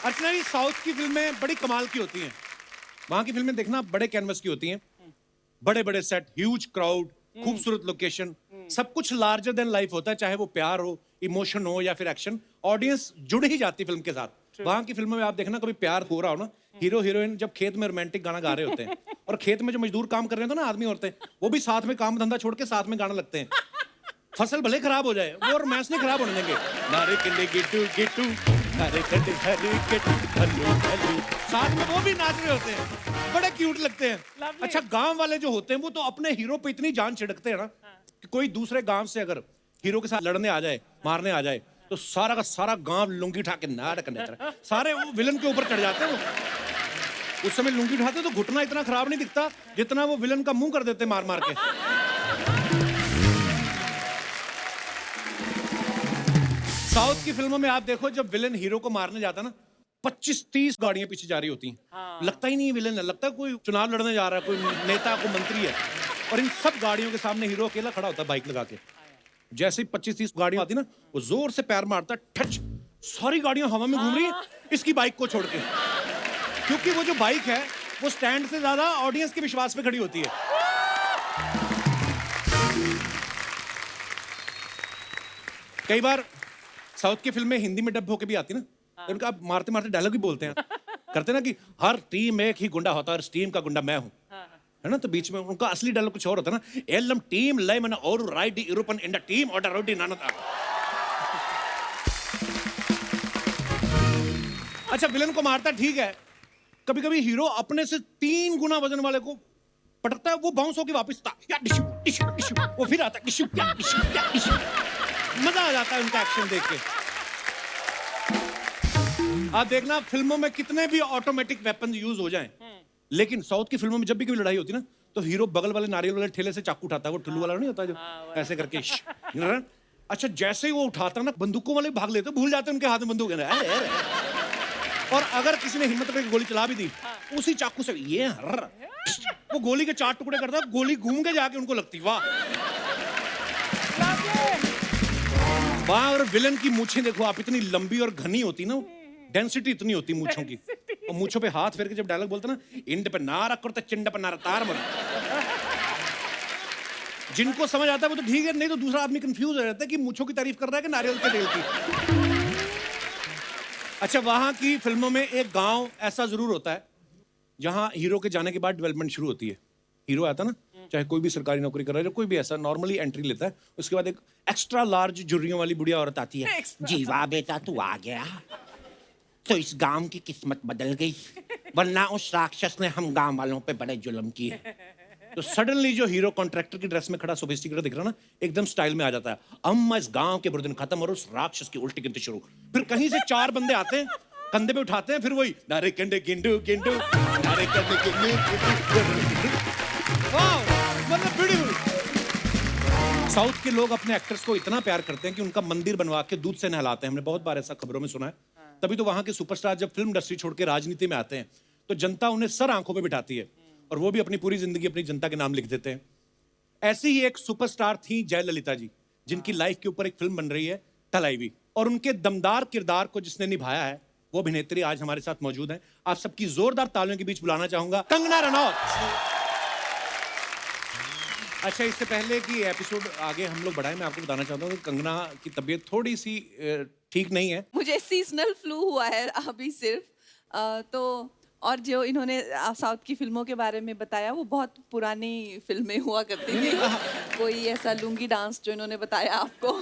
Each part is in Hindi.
अर्चना जी, साउथ की फिल्में बड़ी कमाल की होती हैं। वहां की फिल्में देखना बड़े कैनवस की होती हैं, बड़े बड़े सेट, ह्यूज क्राउड, खूबसूरत लोकेशन, सब कुछ लार्जर देन लाइफ होता है। चाहे वो प्यार हो, इमोशन हो या फिर एक्शन, ऑडियंस जुड़ ही जाती है फिल्म के साथ। वहां की फिल्मों में आप देखना, कभी प्यार हो रहा हो ना, हीरो हीरोइन जब खेत में रोमांटिक गाना गा रहे होते हैं और खेत में जो मजदूर काम कर रहे होते हैं ना, आदमी औरतें, वो भी साथ में काम धंधा छोड़ के साथ में गाना लगते हैं। फसल भले खराब हो जाए, वो रोमांस नहीं खराब होने देंगे। नारे कंडे गिट्टू गिट्टू, नारे कंडे हरी गिट्टू हल्लू हल्लू, साथ में वो भी नाच रहे होते हैं, बड़े क्यूट लगते हैं। अच्छा, गांव वाले जो होते हैं वो तो अपने हीरो पे इतनी जान छिड़कते हैं ना कि कोई दूसरे गांव से अगर हीरो के साथ लड़ने आ जाए, मारने आ जाए, तो सारा का सारा गांव लुंगी उठा के नाड़ करने तरह सारे वो विलन के ऊपर चढ़ जाते हैं। वो उस समय लुंगी उठाते तो घुटना इतना खराब नहीं दिखता जितना वो विलन का मुंह कर देते मार मार के। साउथ की फिल्मों में आप देखो, जब विलेन हीरो को मारने जाता ना, 25-30 गाड़ियां पीछे जा रही होती हैं। लगता ही नहीं है विलेन है, लगता है कोई चुनाव लड़ने जा रहा है, कोई नेता, कोई मंत्री है। और इन सब गाड़ियों के सामने हीरो अकेला खड़ा होता है बाइक लगा के। जैसे ही 25-30 गाड़ियां आती ना, वो जोर से पैर मारता, ठच, सारी गाड़ियां हवा में घूम रही है इसकी बाइक को छोड़ के। क्योंकि वो जो बाइक है वो स्टैंड से ज्यादा ऑडियंस के विश्वास पे खड़ी होती है। कई बार साउथ की फिल्में हिंदी में डब होके भी आती ना, तो उनका मारते मारते डायलॉग भी बोलते हैं, करते ना कि हर टीम एक ही गुंडा होता है और इस टीम का गुंडा मैं हूं, है ना। तो बीच में उनका असली डायलॉग कुछ और होता है ना, एलम टीम लेमन और right the European in the team और द रोडी नानता। अच्छा, विलन को मारता ठीक है, कभी कभी हीरो अपने से 3 गुना वजन वाले को पटकता है, वो बाउंस होके वापस वो फिर आता है, मजा आ जाता है उनका एक्शन देख के। आप देखना फिल्मों में कितने भी ऑटोमेटिक वेपन यूज हो जाएं, लेकिन साउथ की फिल्मों में जब भी कोई लड़ाई होती है ना, तो हीरो बगल वाले नारियल वाले ठेले से चाकू उठाता है, वो ठुल्लू वाला नहीं होता जो ऐसे करके। अच्छा, जैसे ही वो उठाता है ना, बंदूकों वाले भाग लेते, भूल जाते हैं उनके हाथ में बंदूक है। और अगर किसी ने हिम्मत करके गोली चला भी दी, उसी चाकू से ये वो गोली के 4 टुकड़े करता, गोली घूम के जाके उनको लगती। वाह। वाह। और विलन की मूछें देखो आप, इतनी लंबी और घनी होती ना, डेंसिटी इतनी होती मूछों की। और मूछों पे हाथ फेर के जब डायलॉग बोलते ना, इंड पे नारा करते चिंड पे नारा तार मर। जिनको समझ आता है वो तो ठीक है, नहीं तो दूसरा आदमी कंफ्यूज हो जाता है कि मूछों की तारीफ कर रहा है कि नारियल के तेल की। अच्छा, वहां की फिल्मों में एक गांव ऐसा जरूर होता है जहां हीरो के जाने के बाद डेवलपमेंट शुरू होती है। हीरो आता ना, चाहे कोई भी सरकारी नौकरी कर रहा है, कोई भी ऐसा नॉर्मली एंट्री लेता है, उसके बाद एक एक्स्ट्रा लार्ज जुर्रियों वाली बुढ़िया औरत आती है। जीवा बेटा तू आ गया, तो इस गांव की किस्मत बदल गई, वरना उस राक्षस ने हम गांव वालों पे बड़े जुल्म किए। तो सडनली जो हीरो कॉन्ट्रैक्टर की ड्रेस में खड़ा सोफिस्टिकेटेड दिख रहा ना, एकदम स्टाइल में आ जाता है। अम्मा इस गांव के बुरे दिन खत्म और उस राक्षस की उल्टी गिनती शुरू। फिर कहीं से 4 बंदे आते हैं, कंधे पे उठाते हैं, फिर वही नारे कंडे गिंडू गिंडू, नारे कंडे गिंडू। वाह, मतलब ब्यूटीफुल। साउथ के लोग अपने एक्टर्स को इतना प्यार करते हैं कि उनका मंदिर बनवा के दूध से नहलाते हैं। हमने बहुत बार ऐसा खबरों में सुना है। तभी तो वहां के सुपरस्टार जब फिल्म इंडस्ट्री छोड़ के राजनीति में आते हैं, तो जनता उन्हें सर आंखों पे बिठाती है और वो भी अपनी पूरी जिंदगी अपनी जनता के नाम लिख देते हैं। ऐसी ही एक सुपरस्टार थी जयललिता जी, जिनकी लाइफ के ऊपर एक फिल्म बन रही है तलाईवी, और उनके दमदार किरदार को जिसने निभाया है, वो अभिनेत्री आज हमारे साथ मौजूद है। आप सबकी जोरदार तालियों के बीच बुलाना चाहूंगा कंगना रनौत। अच्छा, इससे पहले कि एपिसोड आगे हम लोग बढ़ाएं, मैं आपको बताना चाहता हूँ कि कंगना की तबीयत थोड़ी सी ठीक नहीं है। मुझे सीजनल फ्लू हुआ है अभी सिर्फ, तो और जो इन्होंने साउथ की फिल्मों के बारे में बताया, वो बहुत पुरानी फिल्में हुआ करती थी। कोई ऐसा लुंगी डांस जो इन्होंने बताया आपको,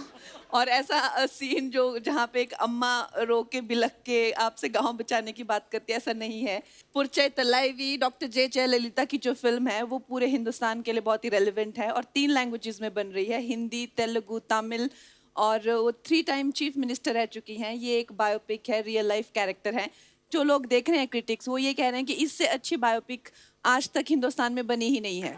और ऐसा सीन जो जहाँ पे एक अम्मा रो के बिलख के आपसे गांव बचाने की बात करती है, ऐसा नहीं है। पुरचै तलाईवी डॉक्टर जयललिता की जो फिल्म है, वो पूरे हिंदुस्तान के लिए बहुत ही रेलिवेंट है और 3 लैंग्वेजेस में बन रही है, हिंदी, तेलुगु, तमिल, और वो 3 टाइम चीफ मिनिस्टर रह चुकी हैं। ये एक बायोपिक है, रियल लाइफ कैरेक्टर है। जो लोग देख रहे हैं क्रिटिक्स, वो ये कह रहे हैं कि इससे अच्छी बायोपिक आज तक हिंदुस्तान में बनी ही नहीं है।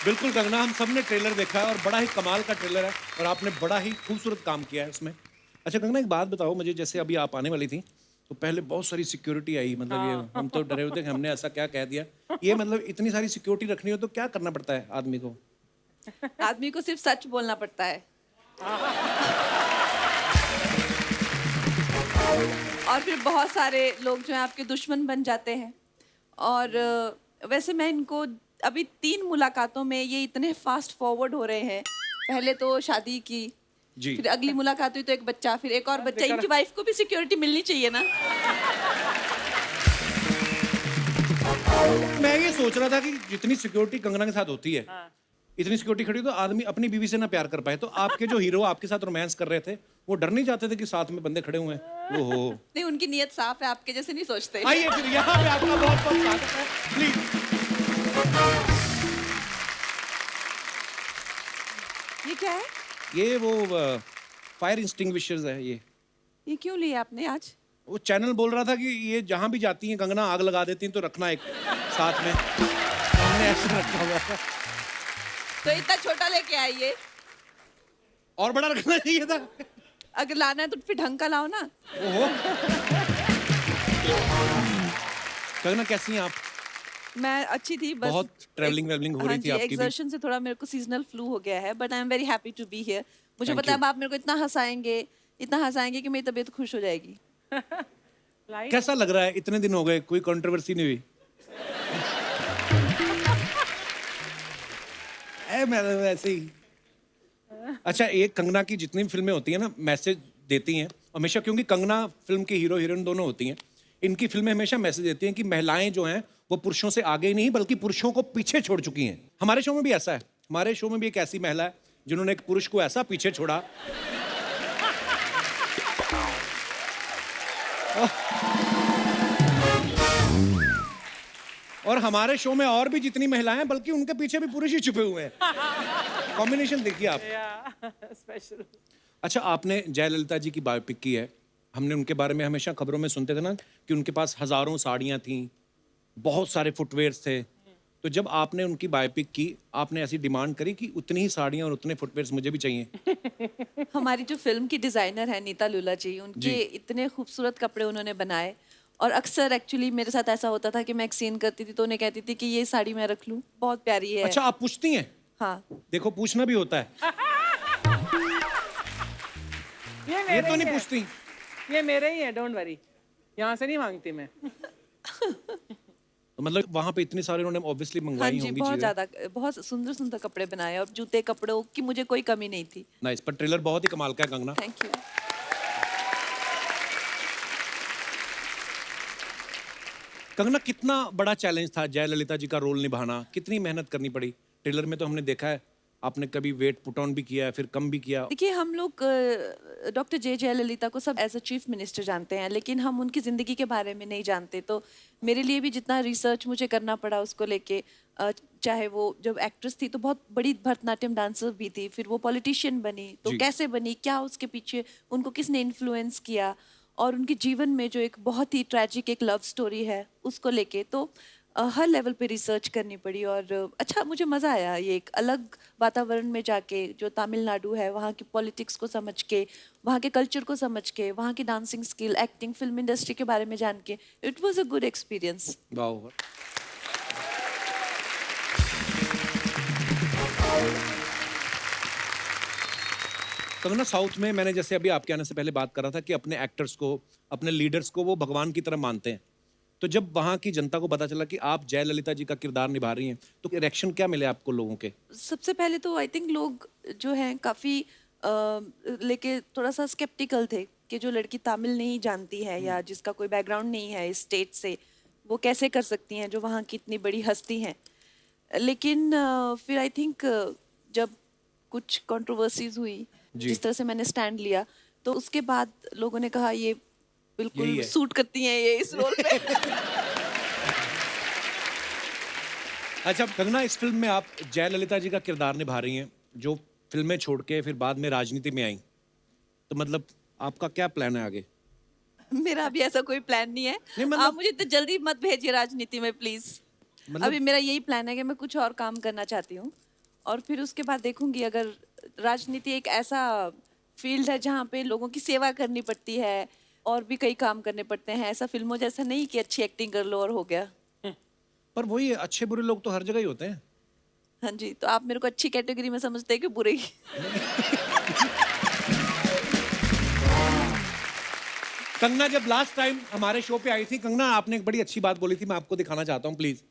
बिल्कुल कंगना, हम सब ने ट्रेलर देखा है और बड़ा ही कमाल का ट्रेलर है और आपने बड़ा ही खूबसूरत काम किया है उसमें। अच्छा कंगना, एक बात बताओ मुझे, जैसे अभी आप आने वाली थी तो पहले बहुत सारी सिक्योरिटी आई, मतलब ये हम तो डरे होते कि हमने ऐसा क्या कह दिया। ये मतलब इतनी सारी सिक्योरिटी रखनी हो तो क्या करना पड़ता है आदमी को? आदमी को सिर्फ सच बोलना पड़ता है। और फिर बहुत सारे लोग जो हैं आपके दुश्मन बन जाते हैं। और वैसे मैं इनको अभी 3 मुलाकातों में ये इतने फास्ट फॉरवर्ड हो रहे हैं। पहले तो शादी की, जी। फिर अगली मुलाकात हुई तो एक बच्चा, फिर एक और बच्चा। इनकी वाइफ को भी सिक्योरिटी मिलनी चाहिए ना। मैं ये सोच रहा था कि जितनी सिक्योरिटी कंगना के साथ होती है, इतनी सिक्योरिटी खड़ी तो आदमी अपनी बीवी से ना प्यार कर पाए। तो आपके जो हीरो आपके साथ रोमांस कर रहे थे, वो डर नहीं जाते थे कि साथ में बंदे खड़े हुए हैं? ओहो। नहीं, उनकी नीयत साफ है, आपके जैसे नहीं सोचते। आइए फिर यहाँ पे आपका बहुत बहुत स्वागत है, प्लीज। ये क्या है? ये वो फायर इंस्टिंग्विशर्स है ये क्यों लिया आपने आज? वो चैनल बोल रहा था कि ये जहां भी जाती हैं कंगना आग लगा देती हैं, तो रखना एक साथ में। हमने ऐसे रखा हुआ था। तो इतना छोटा लेके आइए। और बड़ा रखना चाहिए था। अगर लाना है तो फिर ढंग का लाओ ना। ओहो। कंगना कैसी हैं आप? मैं अच्छी थी, बस बहुत ट्रैवलिंग वेवलिंग हो रही थी आपकी भी। एक्सर्शन से थोड़ा मेरे को सीजनल फ्लू हो गया है, but I am very happy to be here. मुझे Thank पता है you. अब आप मेरे को इतना हंसाएंगे कि मेरी तबीयत खुश हो जाएगी। कैसा लग रहा है? इतने दिन हो गए, कोई कंट्रोवर्सी नहीं हुई? मैं वैसे ही। अच्छा, एक कंगना की जितनी भी फिल्में होती हैं ना, मैसेज देती हैं हमेशा, क्योंकि कंगना फिल्म की हीरो हीरोइन दोनों होती हैं। इनकी फिल्में हमेशा मैसेज देती हैं कि महिलाएं जो हैं वो पुरुषों से आगे ही नहीं बल्कि पुरुषों को पीछे छोड़ चुकी हैं। हमारे शो में भी ऐसा है। हमारे शो में भी एक ऐसी महिला है जिन्होंने एक पुरुष को ऐसा पीछे छोड़ा। और हमारे शो में और भी जितनी महिलाएं हैं, बल्कि उनके पीछे भी पुरुष ही छुपे हुए हैं। कॉम्बिनेशन देखिए आप। स्पेशल। अच्छा, आपने जयललिता जी की बायोपिक की है। हमने उनके बारे में हमेशा खबरों में सुनते थे ना कि उनके पास हजारों साड़ियां थीं, बहुत सारे फुटवेयर्स थे। तो जब आपने उनकी बायोपिक की, आपने ऐसी डिमांड करी कि उतनी ही साड़ियां और उतने फुटवेयर्स मुझे भी चाहिए? हमारी जो फिल्म की डिजाइनर है नीता लुला जी, उनके इतने खूबसूरत कपड़े उन्होंने बनाए। और अक्सर एक्चुअली मेरे साथ ऐसा होता था कि मैं एक सीन करती थी तो उन्हें कहती थी कि ये साड़ी मैं रख लूं, बहुत प्यारी है। अच्छा, आप पूछती हैं? हाँ। देखो, पूछना भी होता है। ये तो नहीं पूछती। ये मेरे ही है, डोंट वरी। यहाँ से नहीं मांगती मैं। तो मतलब वहां पे इतने सारे उन्होंने ऑब्वियसली हाँ मंगवाई जी, होंगी बहुत चीजें। ज्यादा, बहुत सुंदर सुंदर कपड़े बनाए और जूते कपड़ों की मुझे कोई कमी नहीं थी। नाइस। पर ट्रेलर बहुत ही कमाल का है कंगना। Thank you. कंगना, कितना बड़ा चैलेंज था जयललिता जी का रोल निभाना? कितनी मेहनत करनी पड़ी? ट्रेलर में तो हमने देखा है आपने कभी वेट पुट ऑन भी किया है, फिर कम भी किया। देखिए, हम लोग डॉक्टर जयललिता को सब एज अ चीफ मिनिस्टर जानते हैं, लेकिन हम उनकी ज़िंदगी के बारे में नहीं जानते। तो मेरे लिए भी जितना रिसर्च मुझे करना पड़ा उसको लेके, चाहे वो जब एक्ट्रेस थी तो बहुत बड़ी भरतनाट्यम डांसर भी थी, फिर वो पॉलिटिशियन बनी तो जी। कैसे बनी, क्या उसके पीछे उनको किसने इन्फ्लुएंस किया, और उनके जीवन में जो एक बहुत ही ट्रैजिक एक लव स्टोरी है उसको लेके, तो हर लेवल पे रिसर्च करनी पड़ी। और अच्छा, मुझे मज़ा आया ये एक अलग वातावरण में जाके, जो तमिलनाडु है वहाँ की पॉलिटिक्स को समझ के, वहाँ के कल्चर को समझ के, वहाँ की dancing skill, acting, film industry के बारे में जान के, it was a good experience. वाह। कंगना, साउथ में मैंने जैसे अभी आपके आने से पहले बात कर रहा था कि अपने एक्टर्स को, अपने लीडर्स को वो भगवान की तरह मानते हैं। तो जब वहाँ की जनता को पता चला कि आप जयललिता जी का किरदार निभा रही हैं, तो रिएक्शन क्या मिले आपको लोगों के? सबसे पहले तो आई थिंक लोग जो हैं काफ़ी लेके थोड़ा सा स्केप्टिकल थे कि जो लड़की तमिल नहीं जानती है या जिसका कोई बैकग्राउंड नहीं है इस स्टेट से, वो कैसे कर सकती हैं जो वहाँ की इतनी बड़ी हस्ती हैं। लेकिन फिर आई थिंक जब कुछ कंट्रोवर्सीज हुई, जी। जिस तरह से मैंने स्टैंड लिया, तो उसके बाद लोगों ने कहा ये यही बिल्कुल है। सूट करती हैं ये इस रोल में। अच्छा कंगना, इस फिल्म में आप जयललिता जी का किरदार निभा रही हैं, जो फिल्में छोड़ के फिर बाद में राजनीति में आई। तो मतलब आपका क्या प्लान है आगे? मेरा अभी ऐसा कोई प्लान नहीं है। नहीं, मतलब- आप मुझे इतनी जल्दी मत भेजिए राजनीति में प्लीज। मतलब- अभी मेरा यही प्लान है कि मैं कुछ और काम करना चाहती हूँ, और फिर उसके बाद देखूंगी। अगर राजनीति एक ऐसा फील्ड है जहाँ पे लोगों की सेवा करनी पड़ती है और भी कई काम करने पड़ते हैं, ऐसा फिल्मों जैसा नहीं कि अच्छी एक्टिंग कर लो और हो गया। पर वही है, अच्छे बुरे लोग तो हर जगह ही होते हैं। हाँ जी, तो आप मेरे को अच्छी कैटेगरी में समझते हैं कि बुरे ही? कंगना जब लास्ट टाइम हमारे शो पे आई थी, कंगना आपने एक बड़ी अच्छी बात बोली थी, मैं आपको दिखाना चाहता हूँ प्लीज।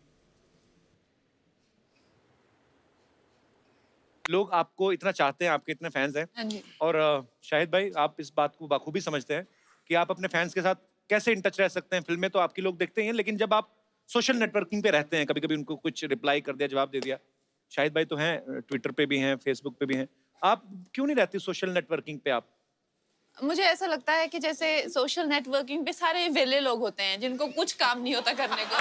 लोग आपको इतना चाहते हैं, आपके इतने फैंस हैं, हाँ जी। और शाहिद भाई आप इस बात को बखूबी समझते हैं कि आप अपने फैंस के साथ कैसे इन टच रह सकते हैं। फिल्में तो आपकी लोग देखते ही हैं, लेकिन जब आप सोशल नेटवर्किंग पे रहते हैं, कभी कभी उनको कुछ रिप्लाई कर दिया, जवाब दे दिया। शाहिद भाई तो हैं, ट्विटर पे भी हैं, फेसबुक पे भी हैं, आप क्यों नहीं रहती सोशल नेटवर्किंग पे आप? मुझे ऐसा लगता है कि जैसे सोशल नेटवर्किंग पे सारे वेले लोग होते हैं जिनको कुछ काम नहीं होता करने को।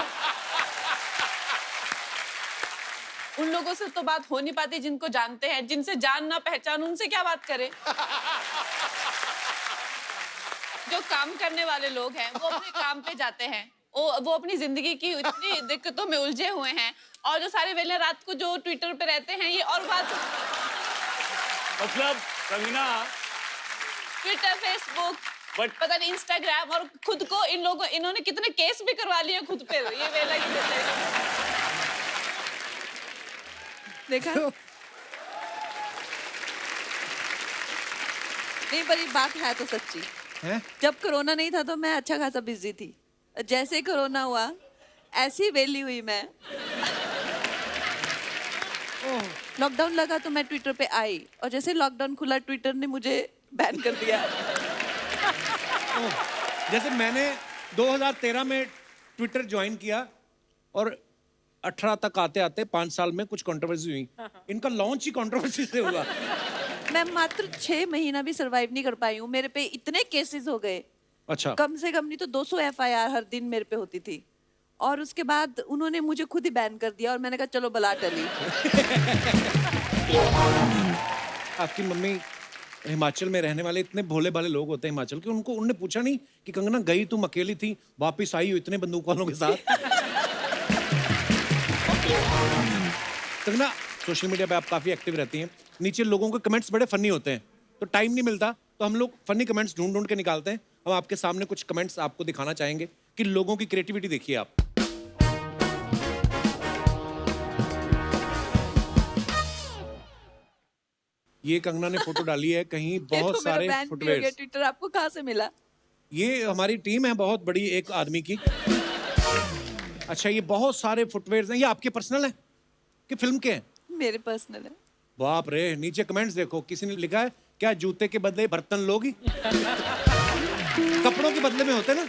उन लोगों से तो बात हो नहीं पाती जिनको जानते हैं, जिनसे जान ना पहचान उनसे क्या बात करें। जो काम करने वाले लोग हैं वो अपने काम पे जाते हैं, वो अपनी जिंदगी की इतनी दिक्कतों में उलझे हुए हैं, और जो सारे वेले रात को जो ट्विटर पे रहते हैं ये और बात। मतलब कंगना, ट्विटर, फेसबुक, पता नहीं इंस्टाग्राम, और खुद को इन्होंने कितने केस भी करवा लिए खुद पे ये वेला की वजह से। देखा नहीं, पर ये बात है तो सच्ची हैं? जब कोरोना नहीं था तो मैं अच्छा खासा बिजी थी, जैसे कोरोना हुआ ऐसी वेली हुई मैं। लॉकडाउन लगा तो मैं ट्विटर पे आई, और जैसे लॉकडाउन खुला ट्विटर ने मुझे बैन कर दिया। जैसे मैंने 2013 में ट्विटर ज्वाइन किया, और 18 तक आते आते 5 साल में कुछ कंट्रोवर्सी हुई। इनका लॉन्च ही कंट्रोवर्सी से हुआ। मैं मात्र 6 महीना भी सरवाइव नहीं कर पाई हूँ, मेरे पे इतने केसेस हो गए। अच्छा, कम से कम नहीं तो 200 FIR हर दिन मेरे पे होती थी, और उसके बाद उन्होंने मुझे खुद ही बैन कर दिया, और मैंने कहा चलो बला टली। आपकी मम्मी हिमाचल में रहने वाले इतने भोले भाले लोग होते हैं हिमाचल के, उनने पूछा नहीं कि कंगना गई तुम अकेली थी, वापस आई हो इतने बंदूक वालों के साथ? कंगना सोशल मीडिया पे आप काफी एक्टिव रहती हैं, नीचे लोगों के कमेंट्स बड़े फनी होते हैं, तो टाइम नहीं मिलता, तो हम लोग फनी कमेंट्स ढूंढ ढूंढ के निकालते हैं। हम आपके सामने कुछ कमेंट्स आपको दिखाना चाहेंगे कि लोगों की क्रिएटिविटी देखिए आप। ये कंगना ने फोटो डाली है, कहीं बहुत सारे फुटवेयर। ट्विटर आपको कहाँ से मिला? ये हमारी टीम है बहुत बड़ी, एक आदमी की। अच्छा, ये बहुत सारे फुटवेयर हैं, ये आपके पर्सनल हैं कि फिल्म के हैं? मेरे पर्सनल है। बाप रे, नीचे कमेंट्स देखो, किसी ने लिखा है क्या जूते के बदले बर्तन लोगी? कपड़ों के बदले में होते हैं ना।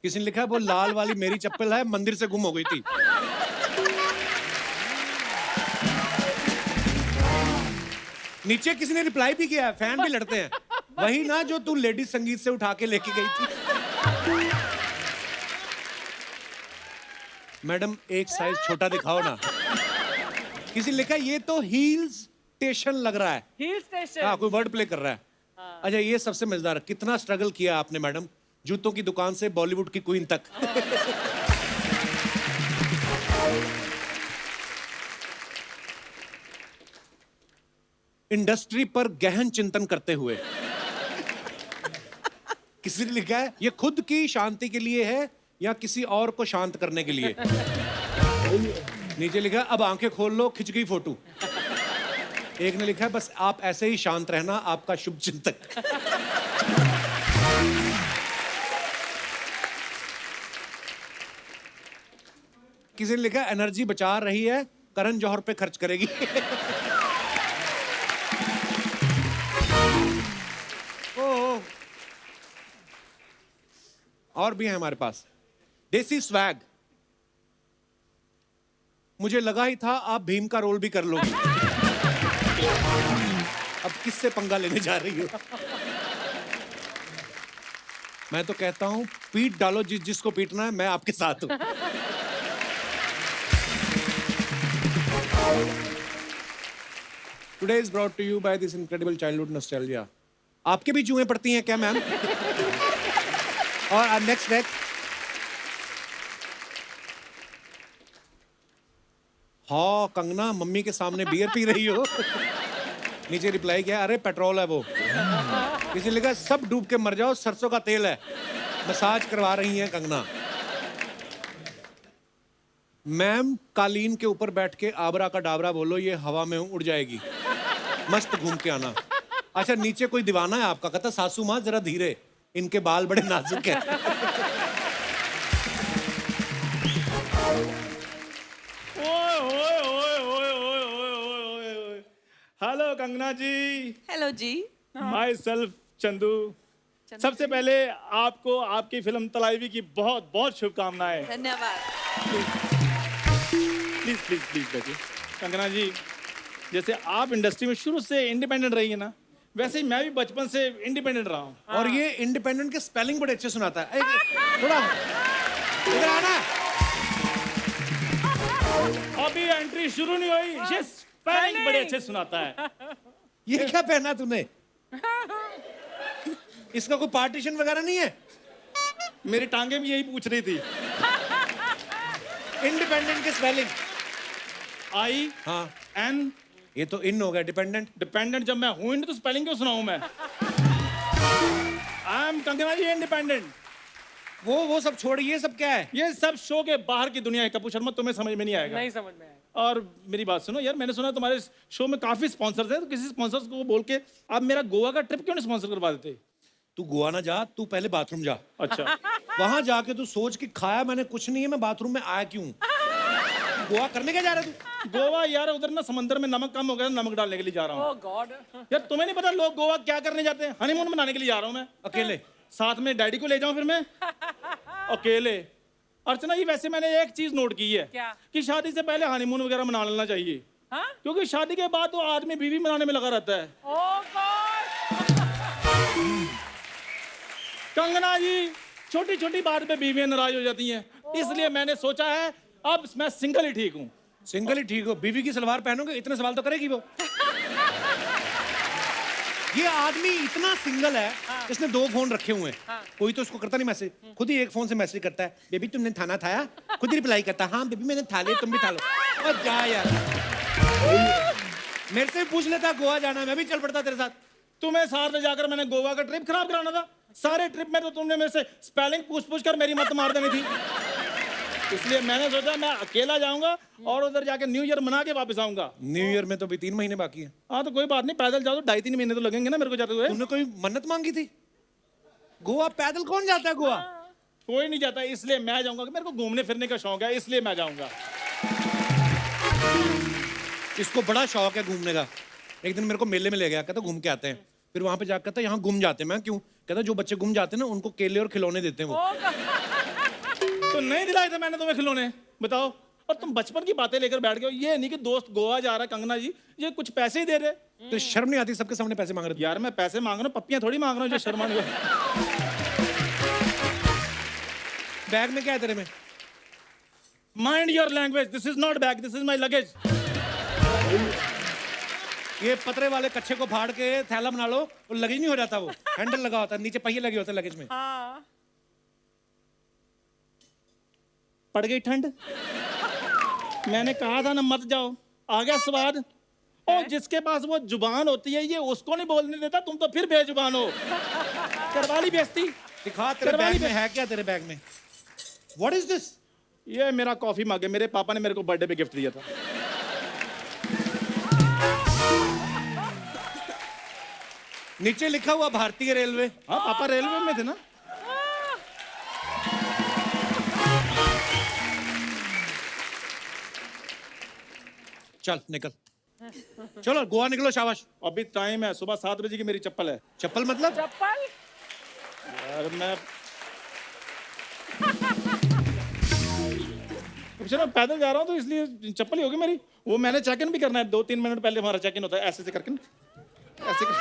किसी ने लिखा है वो लाल वाली मेरी चप्पल है, मंदिर से गुम हो गई थी। नीचे किसी ने रिप्लाई भी किया है, फैन भी लड़ते हैं, वही ना जो तू लेडीज संगीत से उठा के लेके गई थी। मैडम एक साइज छोटा दिखाओ ना। किसी ने लिखा ये तो हील स्टेशन लग रहा है। Hill station. हाँ, कोई वर्ड प्ले कर रहा है। अच्छा, ये सबसे मजेदार, कितना स्ट्रगल किया आपने मैडम, जूतों की दुकान से बॉलीवुड की क्वीन तक। इंडस्ट्री पर गहन चिंतन करते हुए। किसी ने लिखा है ये खुद की शांति के लिए है या किसी और को शांत करने के लिए। नीचे लिखा है अब आंखें खोल लो, खिंच गई फोटो। एक ने लिखा है बस आप ऐसे ही शांत रहना, आपका शुभ चिंतक। किसी ने लिखा है एनर्जी बचा रही है, करण जौहर पे खर्च करेगी। ओह, और भी है हमारे पास। देसी स्वैग, मुझे लगा ही था आप भीम का रोल भी कर लोगी। अब किससे पंगा लेने जा रही हो? मैं तो कहता हूं पीट डालो जिसको पीटना है, मैं आपके साथ हूं। Today is brought to you by this incredible childhood nostalgia. आपके भी जुएं पड़ती हैं क्या मैम? और नेक्स्ट हाँ कंगना मम्मी के सामने बियर पी रही हो। नीचे रिप्लाई किया अरे पेट्रोल है वो। किसी ने लिखा सब डूब के मर जाओ, सरसों का तेल है, मसाज करवा रही हैं कंगना। मैम कालीन के ऊपर बैठ के आबरा का डाबरा बोलो, ये हवा में उड़ जाएगी, मस्त घूम के आना। अच्छा नीचे कोई दीवाना है आपका, कहता सासू माँ जरा धीरे, इनके बाल बड़े नाजुक है। ओए ओए ओए ओए ओए ओए ओए ओए। Hello Kangana ji, hello ji. Myself Chandu. सबसे पहले आपको आपकी फिल्म तलाईवी की बहुत बहुत शुभकामनाएं। धन्यवाद। प्लीज प्लीज प्लीज बैठिए। कंगना जी, जैसे आप इंडस्ट्री में शुरू से इंडिपेंडेंट रही है ना, वैसे ही मैं भी बचपन से इंडिपेंडेंट रहा हूँ। और ये इंडिपेंडेंट के स्पेलिंग बड़े अच्छे सुनाता है। थोड़ा इधर आना। अभी एंट्री शुरू नहीं हुई, ये स्पेलिंग बड़े अच्छे सुनाता है। ये क्या पहना तूने? इसका कोई पार्टीशन वगैरह नहीं है? मेरी टांगे भी यही पूछ रही थी। इंडिपेंडेंट की स्पेलिंग। आई हाँ एन ये तो इन हो गया डिपेंडेंट। डिपेंडेंट जब मैं हूं तो स्पेलिंग क्यों सुनाऊं मैं? I am Kangana ji independent. वो सब छोड़, ये सब क्या है? ये सब शो के बाहर की दुनिया है कपूर शर्मा, तुम्हें समझ में नहीं आएगा। नहीं समझ में आया। और मेरी बात सुनो यार, मैंने सुना तुम्हारे शो में काफी स्पॉन्सर्स हैं, तो किसी स्पॉन्सर्स को बोल के आप मेरा गोवा का ट्रिप क्यों नहीं स्पॉन्सर करवा देते? तू गोवा ना जा, तू पहले बाथरूम जा। अच्छा। वहां जाके तू सोच कि खाया मैंने कुछ नहीं है, मैं बाथरूम में आया क्यों? गोवा करने क्या जा रहा है तू? गोवा यार, उधर ना समंदर में नमक कम हो गया, नमक डालने के लिए जा रहा हूँ। ओह गॉड। यार तुम्हें नहीं पता लोग गोवा क्या करने जाते हैं? हनीमून मनाने के लिए जा रहा हूँ मैं। अकेले? साथ में डैडी को ले जाऊं फिर मैं? अकेले? अर्चना जी, वैसे मैंने एक चीज नोट की है। क्या? कि शादी से पहले हनीमून वगैरह मना लेना चाहिए। हाँ? क्योंकि शादी के बाद तो आदमी बीवी मनाने में लगा रहता है। ओह गॉड। कंगना जी, छोटी छोटी बात पे बीवियां नाराज हो जाती हैं, इसलिए मैंने सोचा है अब मैं सिंगल ही ठीक हूँ। सिंगल ही ठीक हो? बीवी की सलवार पहनोगे? इतने सवाल तो करेगी वो। ये आदमी इतना सिंगल है, इसने 2 फोन रखे हुए हैं। कोई तो उसको करता नहीं मैसेज, खुद ही एक फोन से मैसेज करता है, बेबी तुमने खाना खाया? खुद ही रिप्लाई करता है, हाँ बेबी मैंने खा लिया, तुम भी खा लो। और जा यार, मेरे से भी पूछ लेता गोवा जाना, मैं भी चल पड़ता तेरे साथ। तुम्हें साथ ले जाकर मैंने गोवा का ट्रिप खराब कराना था। सारे ट्रिप में तो तुमने मेरे से स्पेलिंग पूछ कर मेरी मत मार देनी थी। इसलिए मैंने सोचा मैं अकेला जाऊंगा और उधर जाके न्यू ईयर मना के वापस आऊंगा। न्यू ईयर में तो भी 3 महीने बाकी है। हाँ तो कोई बात नहीं, पैदल जाओ तो 2.5-3 महीने तो लगेंगे ना मेरे को जाते हुए। तुमने कोई मन्नत मांगी थी? गोवा पैदल कौन जाता है गोवा? कोई नहीं जाता, इसलिए मैं जाऊंगा। मेरे को घूमने फिरने का शौक है, इसलिए मैं जाऊंगा। इसको बड़ा शौक है घूमने का। एक दिन मेरे को मेले में ले गया, कहता घूम के आते हैं। फिर वहां पे जाकर कहता यहाँ गुम जाते हैं। मैं क्यों? कहता जो बच्चे गुम जाते हैं ना उनको केले और खिलौने देते हैं वो। तो नहीं दिलाए थे मैंने तुम्हें खिलौने, बताओ। और तुम बचपन की बातें लेकर बैठ गए हो। ये नहीं कि दोस्त गोवा जा रहा है कंगना जी, ये कुछ पैसे ही दे रहे। तो शर्म नहीं आती सबके सामने पैसे मांग रहे? यार मैं पैसे मांग रहा हूँ, पप्पियां थोड़ी मांग रहा हूँ जो शर्मा नहीं। बैग में क्या है तेरे में? Mind your language, this is not bag, this is my luggage. ये पतरे वाले कच्छे को फाड़ के थैला बना लो, वो लगेज नहीं हो जाता। वो हैंडल लगा होता है, नीचे पहिए लगे होते हैं लगेज में। हाँ। पड़ गई ठंड। मैंने कहा था ना मत जाओ, आ गया स्वाद। और जिसके पास वो जुबान होती है ये उसको नहीं बोलने देता, तुम तो फिर बेजुबान हो। करवा ली बेइज्जती। दिखा तेरे बैग में है क्या? तेरे बैग में व्हाट इज दिस? ये मेरा कॉफी मग है, मेरे पापा ने मेरे को बर्थडे पे गिफ्ट दिया था। नीचे लिखा हुआ भारतीय रेलवे। हाँ पापा रेलवे में थे ना। चल निकल, चलो गोवा निकलो, शाबाश। अभी टाइम है, सुबह 7 बजे की मेरी चप्पल है। चप्पल मतलब? चप्पल। यार मैं चलो पैदल जा रहा हूँ तो इसलिए चप्पल ही होगी मेरी। वो मैंने चेक इन भी करना है, 2-3 मिनट पहले हमारा चेक इन होता है, ऐसे से करके ऐसे कर...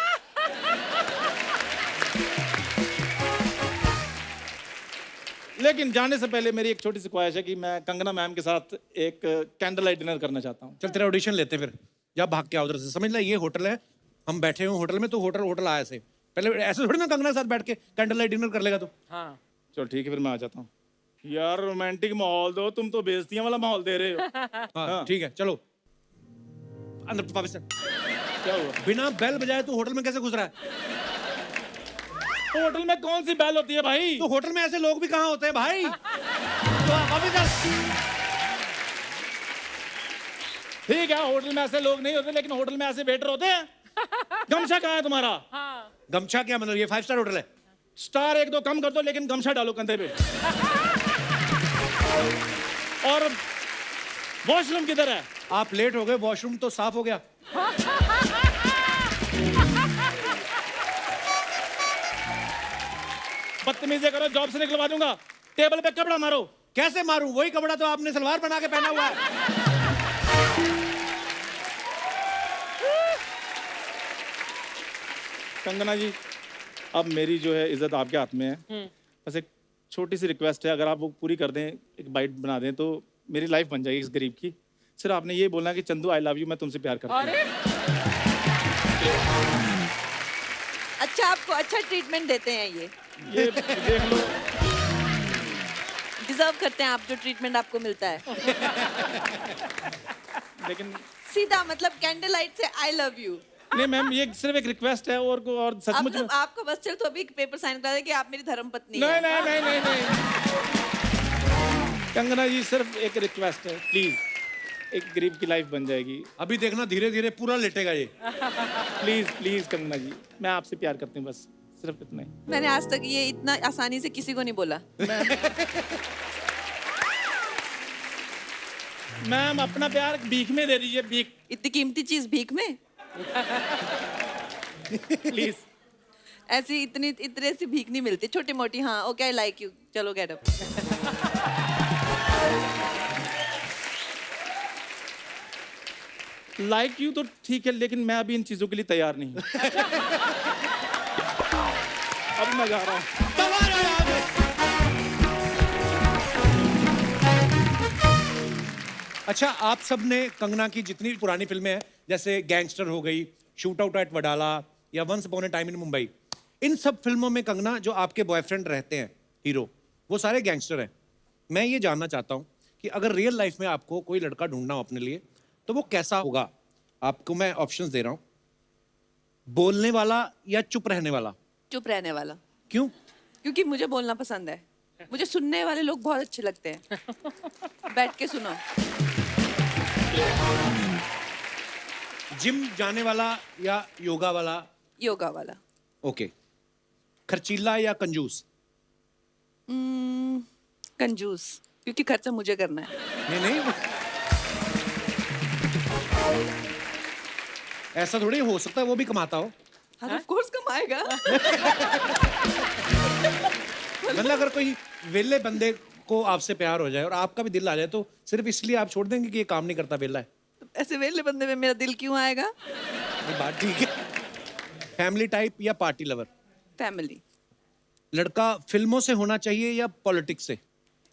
लेकिन जाने से पहले मेरी एक छोटी सी ख्वाहिश है कि मैं कंगना मैम के साथ एक कैंडल लाइट डिनर करना चाहता हूँ। चल तेरा ऑडिशन लेते फिर, जा भाग के आओ उधर से। समझ ले ये होटल है, हम बैठे हुए होटल में, तो होटल आया से पहले ऐसे थोड़ी ना कंगना के साथ बैठ के कैंडल लाइट डिनर कर लेगा तू। हाँ। चलो ठीक है फिर मैं आ जाता हूँ। यार रोमांटिक माहौल दो, तुम तो बेइज्जतियां वाला माहौल दे रहे हो। हाँ ठीक है, चलो अंदर। वापस चल। क्या हुआ? बिना बेल बजाए तू होटल में कैसे घुस रहा है? होटल में कौन सी बैल होती है भाई? तो होटल में ऐसे लोग भी कहाँ होते हैं भाई? तो वापस चल। ठीक है, होटल में ऐसे लोग नहीं होते, लेकिन होटल में ऐसे वेटर होते हैं। गमछा कहाँ है तुम्हारा? हाँ गमछा क्या मतलब? ये 5 स्टार होटल है? स्टार एक दो कम कर दो, लेकिन गमछा डालो कंधे पे। और वॉशरूम किधर है? आप लेट हो गए, वॉशरूम तो साफ हो गया। बदतमीजी करो, जॉब से निकलवा दूंगा। टेबल पे कपड़ा मारो। कैसे मारूं? वही कपड़ा तो आपने सलवार बना के पहना हुआ है। कंगना जी, अब मेरी जो है इज्जत आपके हाथ में है। बस एक छोटी सी रिक्वेस्ट है, अगर आप वो पूरी कर दें, एक बाइट बना दें, तो मेरी लाइफ बन जाएगी इस गरीब की। सिर्फ आपने ये बोलना कि चंदू आई लव यू, मैं तुमसे प्यार करता हूँ। अरे अच्छा, आपको अच्छा ट्रीटमेंट देते हैं ये देख लो। डिजर्व करते हैं आप जो ट्रीटमेंट आपको मिलता है। लेकिन सीधा मतलब कैंडल लाइट से आई लव यू। नहीं मैम, ये सिर्फ एक रिक्वेस्ट है, और सचमुच में। आपको बस चल तो अभी एक पेपर साइन करा दे कि आप मेरी धर्मपत्नी नहीं हैं। नहीं नहीं नहीं नहीं कंगना जी, सिर्फ एक रिक्वेस्ट है, प्लीज। एक गरीब की लाइफ बन जाएगी। अभी देखना, धीरे धीरे पूरा लेटेगा ये। प्लीज प्लीज कंगना जी, मैं आपसे प्यार करती हूँ, बस सिर्फ इतना ही। मैंने आज तक ये इतना आसानी से किसी को नहीं बोला। मैम, अपना प्यार भीख में दे दीजिए, भीख, इतनी कीमती चीज भीख में? प्लीज। ऐसी इतने सी भीख नहीं मिलती, छोटी मोटी। हाँ ओके, आई लाइक यू, चलो गेट अप। लाइक यू तो ठीक है, लेकिन मैं अभी इन चीजों के लिए तैयार नहीं हूँ। अब मैं जा रहा हूँ। अच्छा, आप सब ने कंगना की जितनी भी पुरानी फिल्में हैं, जैसे गैंगस्टर हो गई, शूट आउट एट वडाला या once upon a time in Mumbai, इन सब फिल्मों में कंगना जो आपके बॉयफ्रेंड रहते हैं, हीरो, वो सारे गैंगस्टर हैं। मैं ये जानना चाहता हूँ कि अगर रियल लाइफ में आपको कोई लड़का ढूंढना हो अपने लिए, तो वो कैसा होगा? आपको मैं ऑप्शंस दे रहा हूँ। बोलने वाला या चुप रहने वाला? चुप रहने वाला। क्यों? क्योंकि मुझे बोलना पसंद है। मुझे सुनने वाले लोग बहुत अच्छे लगते हैं। बैठ के सुनो। जिम जाने वाला या योगा वाला? योगा वाला। ओके। खर्चीला या कंजूस? कंजूस, क्योंकि खर्चा मुझे करना है। नहीं नहीं, ऐसा थोड़ी हो सकता है वो भी कमाता हो। हाँ ऑफ कोर्स कमाएगा। मतलब अगर कोई वेले बंदे को आपसे प्यार हो जाए और आपका भी दिल आ जाए, तो सिर्फ इसलिए आप छोड़ देंगे कि ये काम नहीं करता, वेला है? ऐसे वेले बंदे में मेरा दिल क्यों आएगा? ये बात ठीक है। फैमिली टाइप या पार्टी लवर? फैमिली। लड़का फिल्मों से होना चाहिए या पॉलिटिक्स से?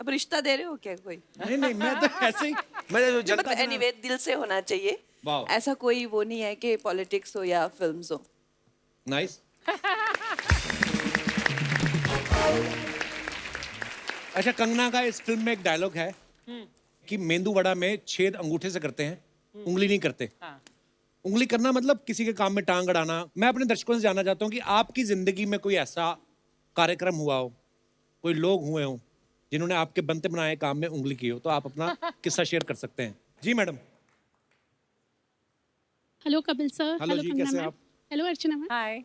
अब रिश्ता दे रहे हो क्या कोई? नहीं नहीं, मैं तो ऐसे ही, मैं तो जनता मतलब एनीवे दिल से होना चाहिए। वाह। ऐसा कोई वो नहीं है कि पॉलिटिक्स हो या फिल्म्स हो। नाइस। अच्छा, कंगना का इस फिल्म में एक डायलॉग है कि मेंदू वड़ा में छेद अंगूठे से करते हैं, उंगली नहीं करते। हाँ। उंगली करना मतलब किसी के काम में टांग अड़ाना। मैं अपने दर्शकों से जानना चाहता हूँ कि आपकी जिंदगी में कोई ऐसा कार्यक्रम हुआ हो, कोई लोग हुए हों जिन्होंने आपके बनते बनाए काम में उंगली की हो, तो आप अपना किस्सा शेयर कर सकते हैं। जी madam. Hello Kapil sir. Hello जी, कैसे आप? Hello Archana ma'am. Hi.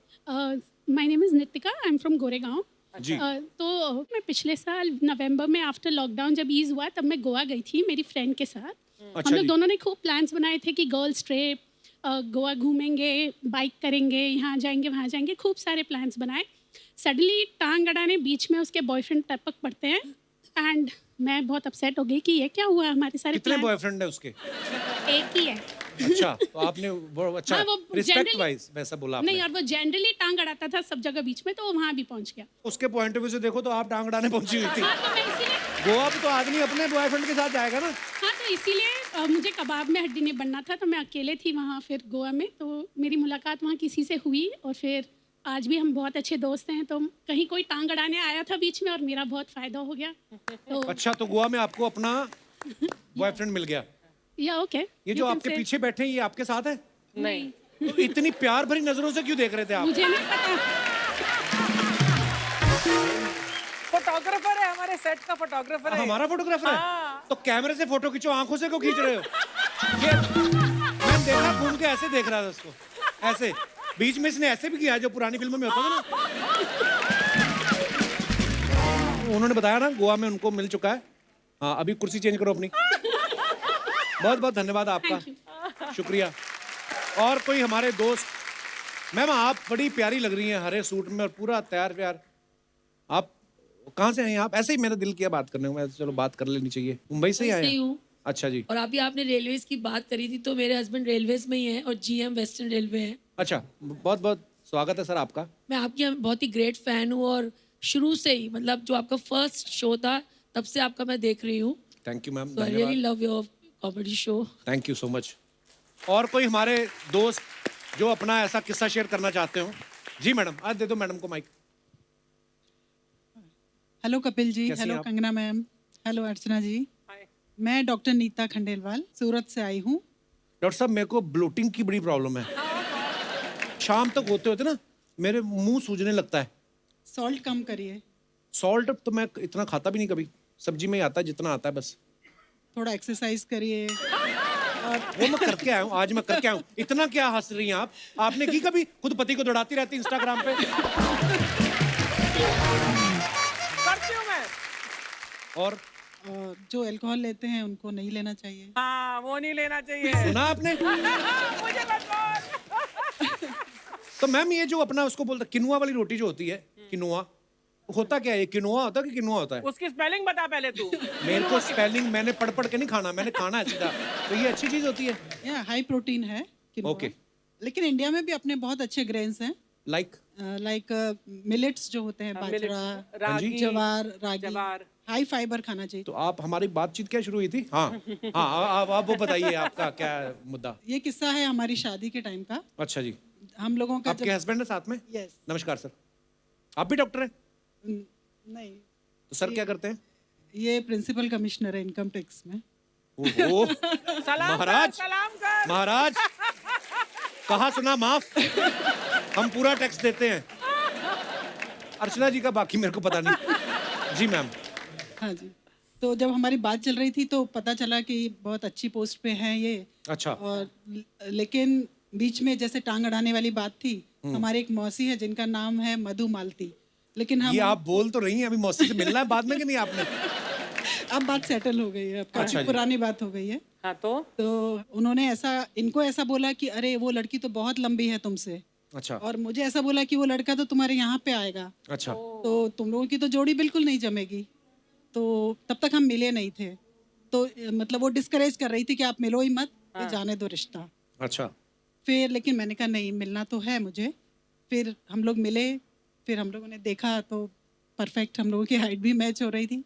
My name is Nitika, I am from Goregaon. जी। तो मैं पिछले साल नवंबर में आफ्टर लॉकडाउन जब ईज हुआ, तब मैं गोवा गई थी मेरी फ्रेंड के साथ। अच्छा हम लोग जी। दोनों ने खूब प्लान्स बनाए थे कि गर्ल्स ट्रिप, गोवा घूमेंगे, बाइक करेंगे, यहाँ जाएंगे वहाँ जाएंगे, खूब सारे प्लान्स बनाए। सडनली टांग अड़ाने बीच में उसके बॉयफ्रेंड टपक पड़ते हैं एंड मैं बहुत अपसेट हो गई कि ये क्या हुआ, हमारे सारे कितने प्लान बॉयफ्रेंड है उसके? एक ही है। अच्छा, तो आपने वो अच्छा हाँ, वो रिस्पेक्ट generally- वाइज वैसा बोला नहीं, आपने। और वो जनरली टांग अड़ाता था सब जगह बीच में, तो वो वहाँ भी पहुँच गया। उसके पॉइंट ऑफ व्यू से देखो तो आप टांग अड़ाने पहुंची हुई थी। हाँ, तो मैं इसीलिए गोवा पे तो आदमी अपने बॉयफ्रेंड के साथ जाएगा ना। हाँ, तो इसीलिए मुझे कबाब में हड्डी नहीं बनना था, तो मैं अकेले थी वहाँ फिर गोवा में। तो मेरी मुलाकात वहाँ किसी से हुई और फिर आज भी हम बहुत अच्छे दोस्त हैं। तो कहीं कोई टांग अड़ाने आया था बीच में और मेरा बहुत फायदा हो गया। तो अच्छा, तो गोवा में आपको अपना बॉयफ्रेंड मिल गया। या ओके, ये जो आपके पीछे बैठे हैं, ये आपके साथ है? नहीं। तो इतनी प्यार भरी नजरों से क्यों देख रहे थे आप? मुझे नहीं पता। फोटोग्राफर है, हमारे सेट का फोटोग्राफर है। हमारा फोटोग्राफर है? हाँ। तो कैमरे से फोटो खींचो, आंखों से क्यों खींच रहे हो? ये मैंने देखा, घूम के ऐसे देख रहा था उसको, ऐसे। बीच में इसने ऐसे भी किया जो पुरानी फिल्मों में होता था ना। उन्होंने बताया ना गोवा में उनको मिल चुका है। हाँ, अभी कुर्सी चेंज करो अपनी। बहुत बहुत धन्यवाद आपका, शुक्रिया। और कोई हमारे दोस्त? मैम आप बड़ी प्यारी लग रही हैं हरे सूट में और पूरा तैयार व्यार। आप कहाँ से हैं आप? ऐसे ही मेरा दिल किया बात करने को, मैं चलो बात कर लेनी चाहिए। मुंबई से ही आए से ही हैं? हूँ। अच्छा जी। और अभी आपने रेलवेज की बात करी थी, तो मेरे हस्बैंड रेलवेज में ही हैं और जीएम वेस्टर्न रेलवे है। अच्छा, बहुत बहुत स्वागत है सर आपका। मैं आपकी बहुत ही ग्रेट फैन हूँ और शुरू से ही, मतलब जो आपका फर्स्ट शो था तब से आपका मैं देख रही हूँ। थैंक यू मैम, तो आई रियली धन्यवाद। Love your comedy show. Thank you so much. और कोई हमारे दोस्त जो अपना ऐसा किस्सा शेयर करना चाहते हो? जी मैडम, आज दे दो मैडम को माइक। हेलो कपिल जी, कैसी हैं हेलो आप? कंगना मैम, हेलो अर्चना जी। मैं डॉक्टर नीता खंडेलवाल सूरत से आई हूँ। डॉक्टर साहब मेरे को ब्लोटिंग की बड़ी प्रॉब्लम है। शाम तक होते होते ना मेरे मुंह सूजने लगता है। सॉल्ट कम करिए, सॉल्ट तो मैं इतना खाता भी नहीं कभी, सब्जी में ही आता है जितना आता है बस। थोड़ा एक्सरसाइज करिए। वो मैं करके आया हूँ, आज मैं करके आया हूँ। इतना क्या हंस रही हैं आप? आपने की कभी? खुद पति को दौड़ाती रहती इंस्टाग्राम पे। करती हूँ मैं। और और जो अल्कोहल लेते हैं उनको नहीं लेना चाहिए। हाँ, वो नहीं लेना चाहिए। सुना आपने? मुझे मत बोल। तो मैम ये जो अपना उसको बोलता किनुआ वाली रोटी जो होती है, किनुआ होता क्या है? किनुआ होता है कि किनुआ होता है? उसकी स्पेलिंग बता पहले तू। मेरे को स्पेलिंग मैंने पढ़ पढ़ के नहीं खाना, मैंने खाना है सीधा। तो ये अच्छी चीज होती है। या हाई प्रोटीन है किनोआ। Okay. लेकिन इंडिया में भी अपने बहुत अच्छे ग्रेन्स हैं, लाइक लाइक मिलेट्स जो होते हैं, बाजरा, रागी, जवार, रागी। जवार। हाई फाइबर खाना चाहिए। तो आप हमारी बातचीत क्या शुरू हुई थी? हाँ हाँ, आप वो बताइए आपका क्या मुद्दा? ये किस्सा है हमारी शादी के टाइम का। अच्छा जी। हम लोगों का आपके हस्बैंड है साथ में? यस। नमस्कार सर। आप भी डॉक्टर हैं? नहीं, तो सर क्या करते हैं? ये प्रिंसिपल कमिश्नर है इनकम टैक्स में। ओहो, सलाम महाराज, कर, सलाम कर। महाराज कहा सुना माफ, हम पूरा टैक्स देते हैं। अर्चना जी का बाकी मेरे को पता नहीं। जी मैम। हाँ जी। तो जब हमारी बात चल रही थी तो पता चला कि बहुत अच्छी पोस्ट पे हैं ये। अच्छा। और लेकिन बीच में जैसे टांग अड़ाने वाली बात थी। हमारी एक मौसी है जिनका नाम है मधु मालती। लेकिन हम ये आप बोल तो रही हैं, अभी मौसी से मिलना है बाद में कि नहीं आपने? अब बात सेटल हो गई है, अब अच्छा काफी जी। पुरानी बात हो गई है। हाँ तो उन्होंने इनको ऐसा बोला कि अरे वो लड़की तो बहुत लंबी है तुमसे, अच्छा और मुझे ऐसा बोला कि वो लड़का तो तुम्हारे यहाँ पे आएगा, अच्छा। तो तुम लोगों की तो जोड़ी बिल्कुल नहीं जमेगी। तो तब तक हम मिले नहीं थे, तो मतलब वो डिस्करेज कर रही थी कि आप मिलो ही मत, ये जाने दो रिश्ता। अच्छा। फिर लेकिन मैंने कहा नहीं, मिलना तो है मुझे। फिर हम लोग मिले, फिर हम लोगों ने देखा तो परफेक्ट, हम लोगों की हाइट भी मैच हो रही थी,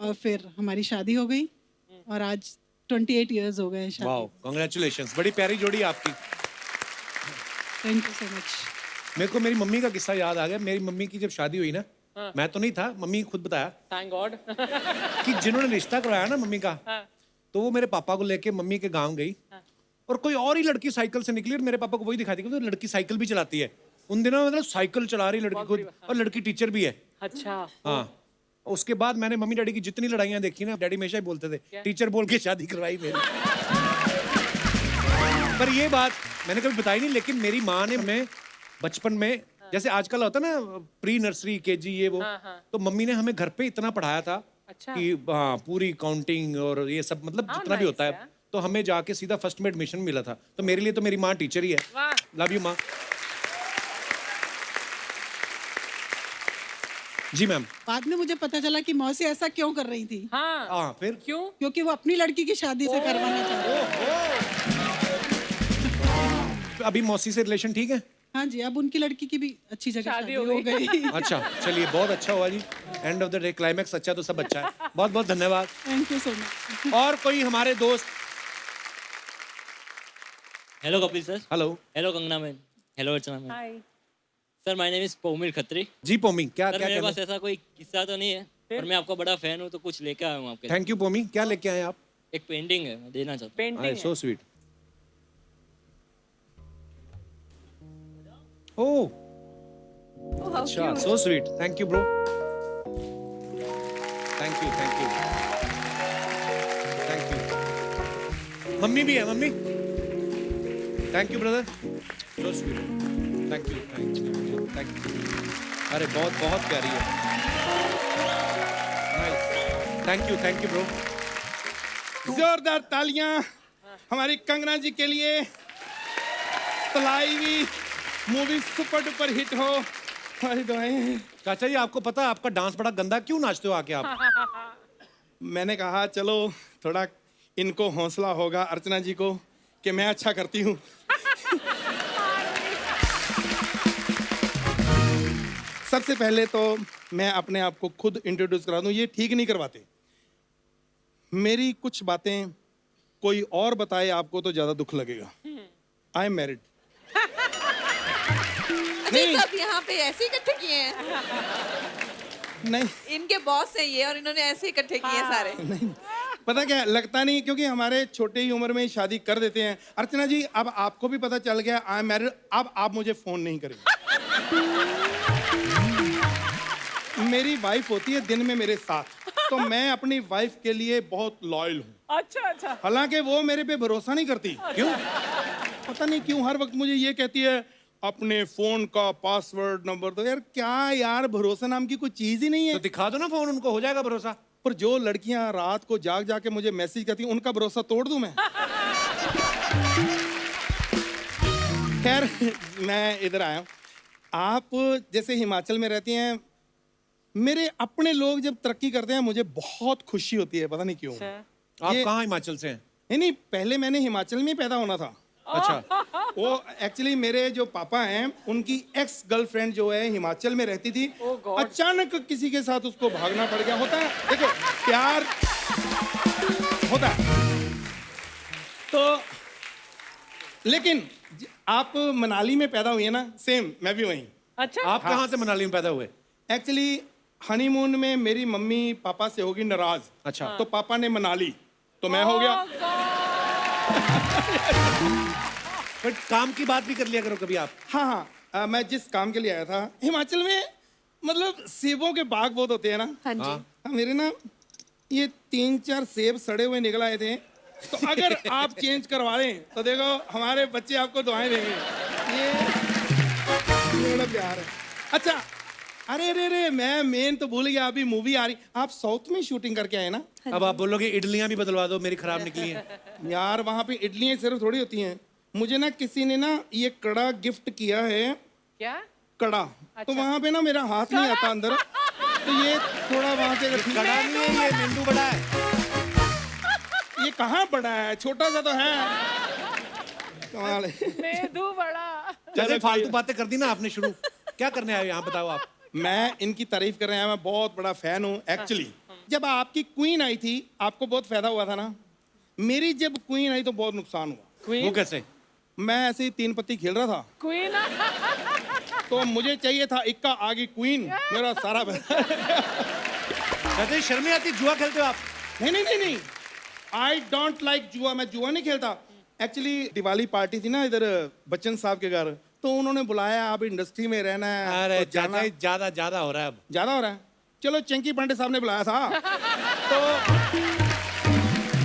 और फिर हमारी शादी हो गई और आज 28 इयर्स हो गए हैं शादी। वाओ, कांग्रेचुलेशंस, बड़ी प्यारी जोड़ी है आपकी। Thank you so much. मेरे को मेरी मम्मी का किस्सा याद आ गया। मेरी मम्मी की जब शादी हुई ना, मैं तो नहीं था, मम्मी खुद बताया थैंक गॉड। कि जिन्होंने रिश्ता करवाया ना मम्मी का, तो वो मेरे पापा को लेके मम्मी के गांव गई, और कोई और ही लड़की साइकिल से निकली और मेरे पापा को वही दिखाई दी कि लड़की साइकिल भी चलाती है। उन दिनों में मतलब साइकिल चला रही लड़की खुद, और लड़की टीचर भी है। अच्छा। हाँ। उसके बाद मैंने मम्मी डैडी की जितनी लड़ाइयाँ देखी ना, डैडी हमेशा ही बोलते थे टीचर बोल के शादी करवाई मेरी। पर ये बात मैंने कभी बताई नहीं, लेकिन मेरी माँ ने हमें बचपन में, जैसे आजकल होता ना प्री नर्सरी केजी ये वो, तो मम्मी ने हमें घर पे इतना पढ़ाया था अच्छा। कि हाँ पूरी काउंटिंग और ये सब, मतलब जितना भी होता है, तो हमें जाके सीधा फर्स्ट में एडमिशन मिला था। तो मेरे लिए तो मेरी माँ टीचर ही है। वाह। लव यू माँ। जी मैम। बाद में मुझे पता चला कि मौसी ऐसा क्यों कर रही थी, हाँ हाँ फिर क्यों? क्योंकि वो अपनी लड़की की शादी से करवाना चाहती थी। अभी मौसी से रिलेशन ठीक है? हाँ जी, अब उनकी लड़की की भी अच्छी जगह शादी शादी हो हो गई। अच्छा, चलिए बहुत अच्छा हुआ जी। End of the day climax अच्छा तो सब अच्छा है। बहुत बहुत धन्यवाद। Thank you so much. और कोई हमारे दोस्त? Hello Kapil sir. Hello. Hello Kangana ma'am. Hello Archana ma'am. Hi. Sir my name is Paumil Khatri. जी पोमी, क्या सर क्या मेरे कहना? पास ऐसा कोई किस्सा तो नहीं है, पर मैं आपका बड़ा फैन हूँ, तो कुछ लेके आया हूँ आपके लिए। थैंक यू पोमी, क्या लेके आए आप? एक पेंटिंग है, मैं देना चाहता हूँ। Painting so sweet. ओह अच्छा, so sweet. Thank you bro. Thank you thank you thank you. Mummy भी है, mummy. Thank you brother, so sweet. Thank you thank you. अरे बहुत बहुत प्यारी है। Nice, thank you bro. जोरदार तालियां हमारी कंगना जी के लिए। Thalaivi movie super duper hit हो, हमारी दुआएं। चाचा जी आपको पता है आपका डांस बड़ा गंदा, क्यों नाचते हो आके आप? मैंने कहा चलो थोड़ा इनको हौसला होगा अर्चना जी को कि मैं अच्छा करती हूँ। सबसे पहले तो मैं अपने आप को खुद इंट्रोड्यूस करा दूं, ये ठीक नहीं करवाते। मेरी कुछ बातें कोई और बताए आपको तो ज्यादा दुख लगेगा। I am married. नहीं, सब यहाँ पे ऐसे ही इकट्ठे किए हैं। नहीं इनके बॉस हैं ये, और इन्होंने ऐसे इकट्ठे किए हैं सारे। नहीं, पता क्या लगता नहीं, क्योंकि हमारे छोटे ही उम्र में ही शादी कर देते हैं। अर्चना जी अब आपको भी पता चल गया आई एम मैरिड, अब आप मुझे फोन नहीं करेंगे। मेरी वाइफ होती है दिन में मेरे साथ, तो मैं अपनी वाइफ के लिए बहुत लॉयल हूँ। अच्छा। हालांकि वो मेरे पे भरोसा नहीं करती। क्यों पता नहीं क्यों हर वक्त मुझे ये कहती है अपने फोन का पासवर्ड नंबर दो। यार क्या यार, भरोसा नाम की कोई चीज ही नहीं है। तो दिखा दो ना फोन, उनको हो जाएगा भरोसा। पर जो लड़कियां रात को जाग जाके मुझे मैसेज करती हैं उनका भरोसा तोड़ दूं मैं? खैर मैं इधर आया हूं। आप जैसे हिमाचल में रहती हैं, मेरे अपने लोग जब तरक्की करते हैं मुझे बहुत खुशी होती है, पता नहीं क्यों। आप कहाँ हिमाचल से हैं? नहीं, पहले मैंने हिमाचल में ही पैदा होना था। अच्छा। वो एक्चुअली मेरे जो पापा हैं उनकी एक्स गर्लफ्रेंड जो है हिमाचल में रहती थी। अचानक किसी के साथ उसको भागना पड़ गया। होता है, देखो प्यार होता है। तो लेकिन आप मनाली में पैदा हुई है ना, सेम मैं भी वहीं। अच्छा। आप कहाँ से मनाली में पैदा हुए? एक्चुअली हनीमून में मेरी मम्मी पापा से होगी नाराज। अच्छा। तो पापा ने मनाली, तो मैं हो गया। बट काम की बात भी कर लिया करो कभी आप। हाँ, मैं जिस काम के लिए आया था हिमाचल में, मतलब सेबों के बाग बहुत होते हैं ना। हाँ जी। हाँ, मेरे ना ये 3-4 सेब सड़े हुए निकल आए थे। तो अगर आप चेंज करवा दें तो देखो हमारे बच्चे आपको दुआएं देंगे। ये बड़ा प्यार है। अच्छा, अरे मैं मेन तो भूल गया, अभी मूवी आ रही। आप साउथ में शूटिंग करके आए ना? अब आप बोलोगे इडलियां भी बदलवा दो, मेरी खराब निकली हैं। यार वहाँ पे इडलियाँ सिर्फ थोड़ी होती हैं। मुझे ना किसी ने ना ये कड़ा गिफ्ट किया है। क्या? कड़ा। तो वहाँ पे ना मेरा हाथ नहीं आता अंदर, तो ये थोड़ा वहाँ से कड़ा नहीं है, ये नींबू बड़ा है। ये कहाँ बड़ा है, छोटा सा तो है। कमाल है। मेदू बड़ा। जैसे फालतू बातें कर दी ना आपने शुरू। क्या करने आए हो यहाँ, बताओ आप? मैं इनकी तारीफ कर रहे हैं, मैं बहुत बड़ा फैन हूँ। एक्चुअली जब आपकी क्वीन आई थी आपको बहुत फायदा हुआ था ना। मेरी जब क्वीन आई तो बहुत नुकसान हुआ। वो कैसे? मैं ऐसे ही 3 पत्ती खेल रहा था, क्वीन। तो मुझे चाहिए था इक्का, आगे क्वीन, मेरा सारा कहते शर्म नहीं आती, जुआ खेलते हो आप? नहीं, आई डोंट लाइक जुआ। मैं जुआ नहीं खेलता। एक्चुअली दिवाली पार्टी थी ना इधर बच्चन साहब के घर, तो उन्होंने बुलाया, आप इंडस्ट्री में रहना है। अरे तो जाना ज्यादा हो रहा है अब। ज्यादा हो रहा है। चलो चंकी पांडे साहब ने बुलाया था, तो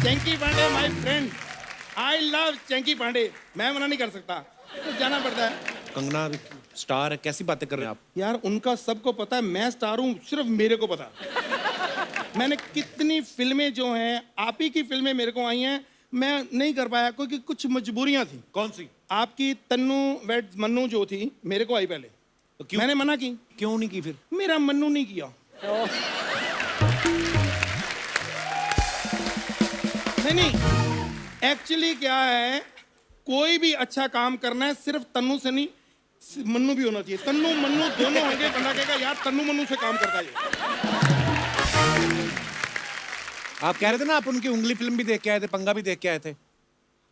Chunky Pandey my friend, I love Chunky Pandey, मैं मना नहीं कर सकता, तो जाना पड़ता है। कंगना स्टार है, कैसी बातें कर रहे हैं आप? यार उनका सबको पता है मैं स्टार हूँ, सिर्फ मेरे को पता। मैंने कितनी फिल्में जो हैं, आप ही की फिल्में मेरे को आई हैं, मैं नहीं कर पाया क्योंकि कुछ मजबूरियां थी। कौन सी? आपकी तन्नू वेड मन्नू जो थी मेरे को आई पहले, तो क्यों? मैंने मना की। क्यों नहीं की फिर? मेरा मन्नू नहीं किया। नहीं, एक्चुअली क्या है, कोई भी अच्छा काम करना है सिर्फ तन्नू से नहीं, मन्नू भी होना चाहिए। तन्नू मन्नू दोनों होंगे, बंदा कहेगा यार तन्नू मन्नू से काम करता है। आप कह रहे थे ना आप उनकी उंगली फिल्म भी देख के आए थे, पंगा भी देख के आए थे।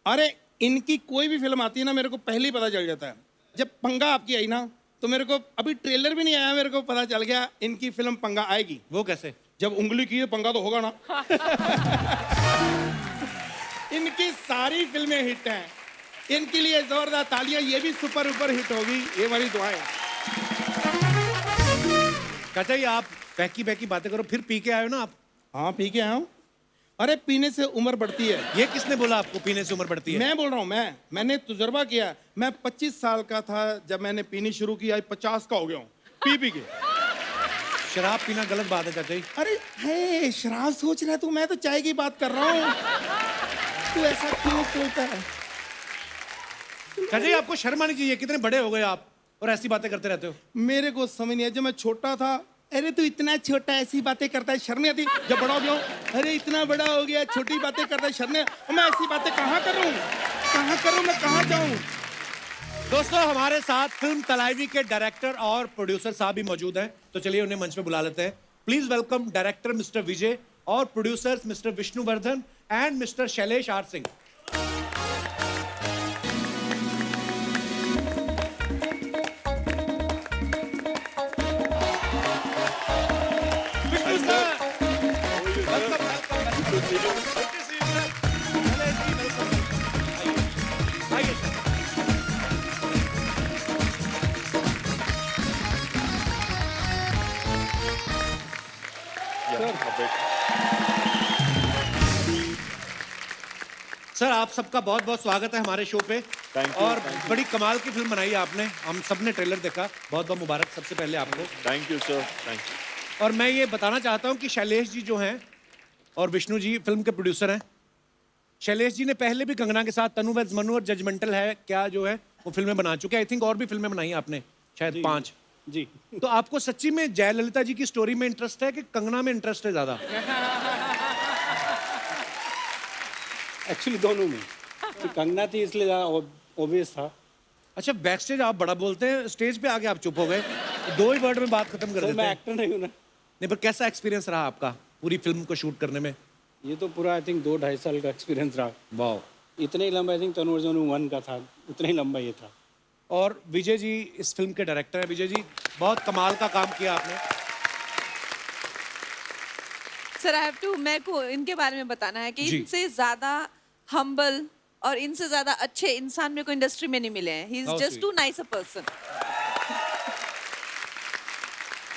अरे इनकी कोई भी फिल्म आती है ना मेरे को पहले ही पता चल जाता है। जब पंगा आपकी आई ना, तो मेरे को अभी ट्रेलर भी नहीं आया, मेरे को पता चल गया इनकी फिल्म पंगा आएगी। वो कैसे? जब उंगली की है पंगा तो होगा ना। इनकी सारी फिल्में हिट हैं, इनके लिए जोरदार तालियां। ये भी सुपर ऊपर हिट होगी, ये हमारी दुआएं। चाचा जी आप बहकी बहकी बातें करो, फिर पी के आए हो ना आप? हाँ पी के आया हूँ। अरे पीने से उम्र बढ़ती है। ये किसने बोला आपको पीने से उम्र बढ़ती है? मैं बोल रहा हूँ, मैंने तजुर्बा किया। मैं 25 साल का था जब मैंने पीनी शुरू की, आज 50 का हो गया हूँ पी के। शराब पीना गलत बात है चाचा जी। अरे है, शराब सोच रहा है तू, मैं तो चाय की बात कर रहा हूँ। तू ऐसा क्यों सोचता है? चाचा जी आपको शर्म आनी चाहिए, कितने बड़े हो गए आप और ऐसी बातें करते रहते हो। मेरे को समझ नहीं है, जब मैं छोटा था, अरे तू इतना छोटा ऐसी बातें करता है, शर्म नहीं आती? जब बड़ा हो गया हूँ, अरे इतना बड़ा हो गया, छोटी बातें करता है, शर्म नहीं। और मैं ऐसी बातें कहाँ करूँ, मैं कहाँ जाऊँ? दोस्तों हमारे साथ फिल्म तलाइवी के डायरेक्टर और प्रोड्यूसर साहब भी मौजूद हैं, तो चलिए उन्हें मंच पे बुला लेते हैं। Please welcome director mister Vijay और producers mister Vishnuvardhan and mister Shailesh R Singh. Sir आप सबका बहुत बहुत स्वागत है हमारे शो पे। और बड़ी कमाल की फिल्म बनाई है आपने, हम सब ने ट्रेलर देखा, बहुत बहुत मुबारक सबसे पहले आपको। Thank you sir, thank you. और मैं ये बताना चाहता हूँ कि शैलेश जी जो हैं और विष्णु जी फिल्म के प्रोड्यूसर हैं। शैलेश जी ने पहले भी कंगना के साथ तनु वेड्स मनु और जजमेंटल है क्या जो है वो फिल्में बना चुके हैं। आई थिंक और भी फिल्में बनाई हैं आपने, शायद 5 जी। तो आपको सच्ची में जयललिता जी की स्टोरी में इंटरेस्ट है कि कंगना में इंटरेस्ट है ज्यादा? एक्चुअली दोनों में। तो कंगना थी इसलिए ज़्यादा ऑब्वियस था। अच्छा बैक स्टेज आप बड़ा बोलते हैं, स्टेज पे आके आप चुप हो गए, 2 ही वर्ड में बात खत्म कर तो देते मैं हैं। एक्टर नहीं हूँ ना। नहीं पर कैसा एक्सपीरियंस रहा आपका पूरी फिल्म को शूट करने में? ये तो पूरा आई थिंक 2-2.5 साल का एक्सपीरियंस रहा। वाह। इतना ही लंबा आई थिंक तनु अर्जुन 1 का था, उतना ही लंबा ये था। और विजय जी इस फिल्म के डायरेक्टर हैं। विजय जी बहुत कमाल का काम किया आपने। सर आई हैव टू, मेरे को इनके बारे में बताना है कि जी। इनसे ज्यादा हम्बल और इनसे ज्यादा अच्छे इंसान मेरे को इंडस्ट्री में नहीं मिले हैं। He is How just sweet. Too nice a person.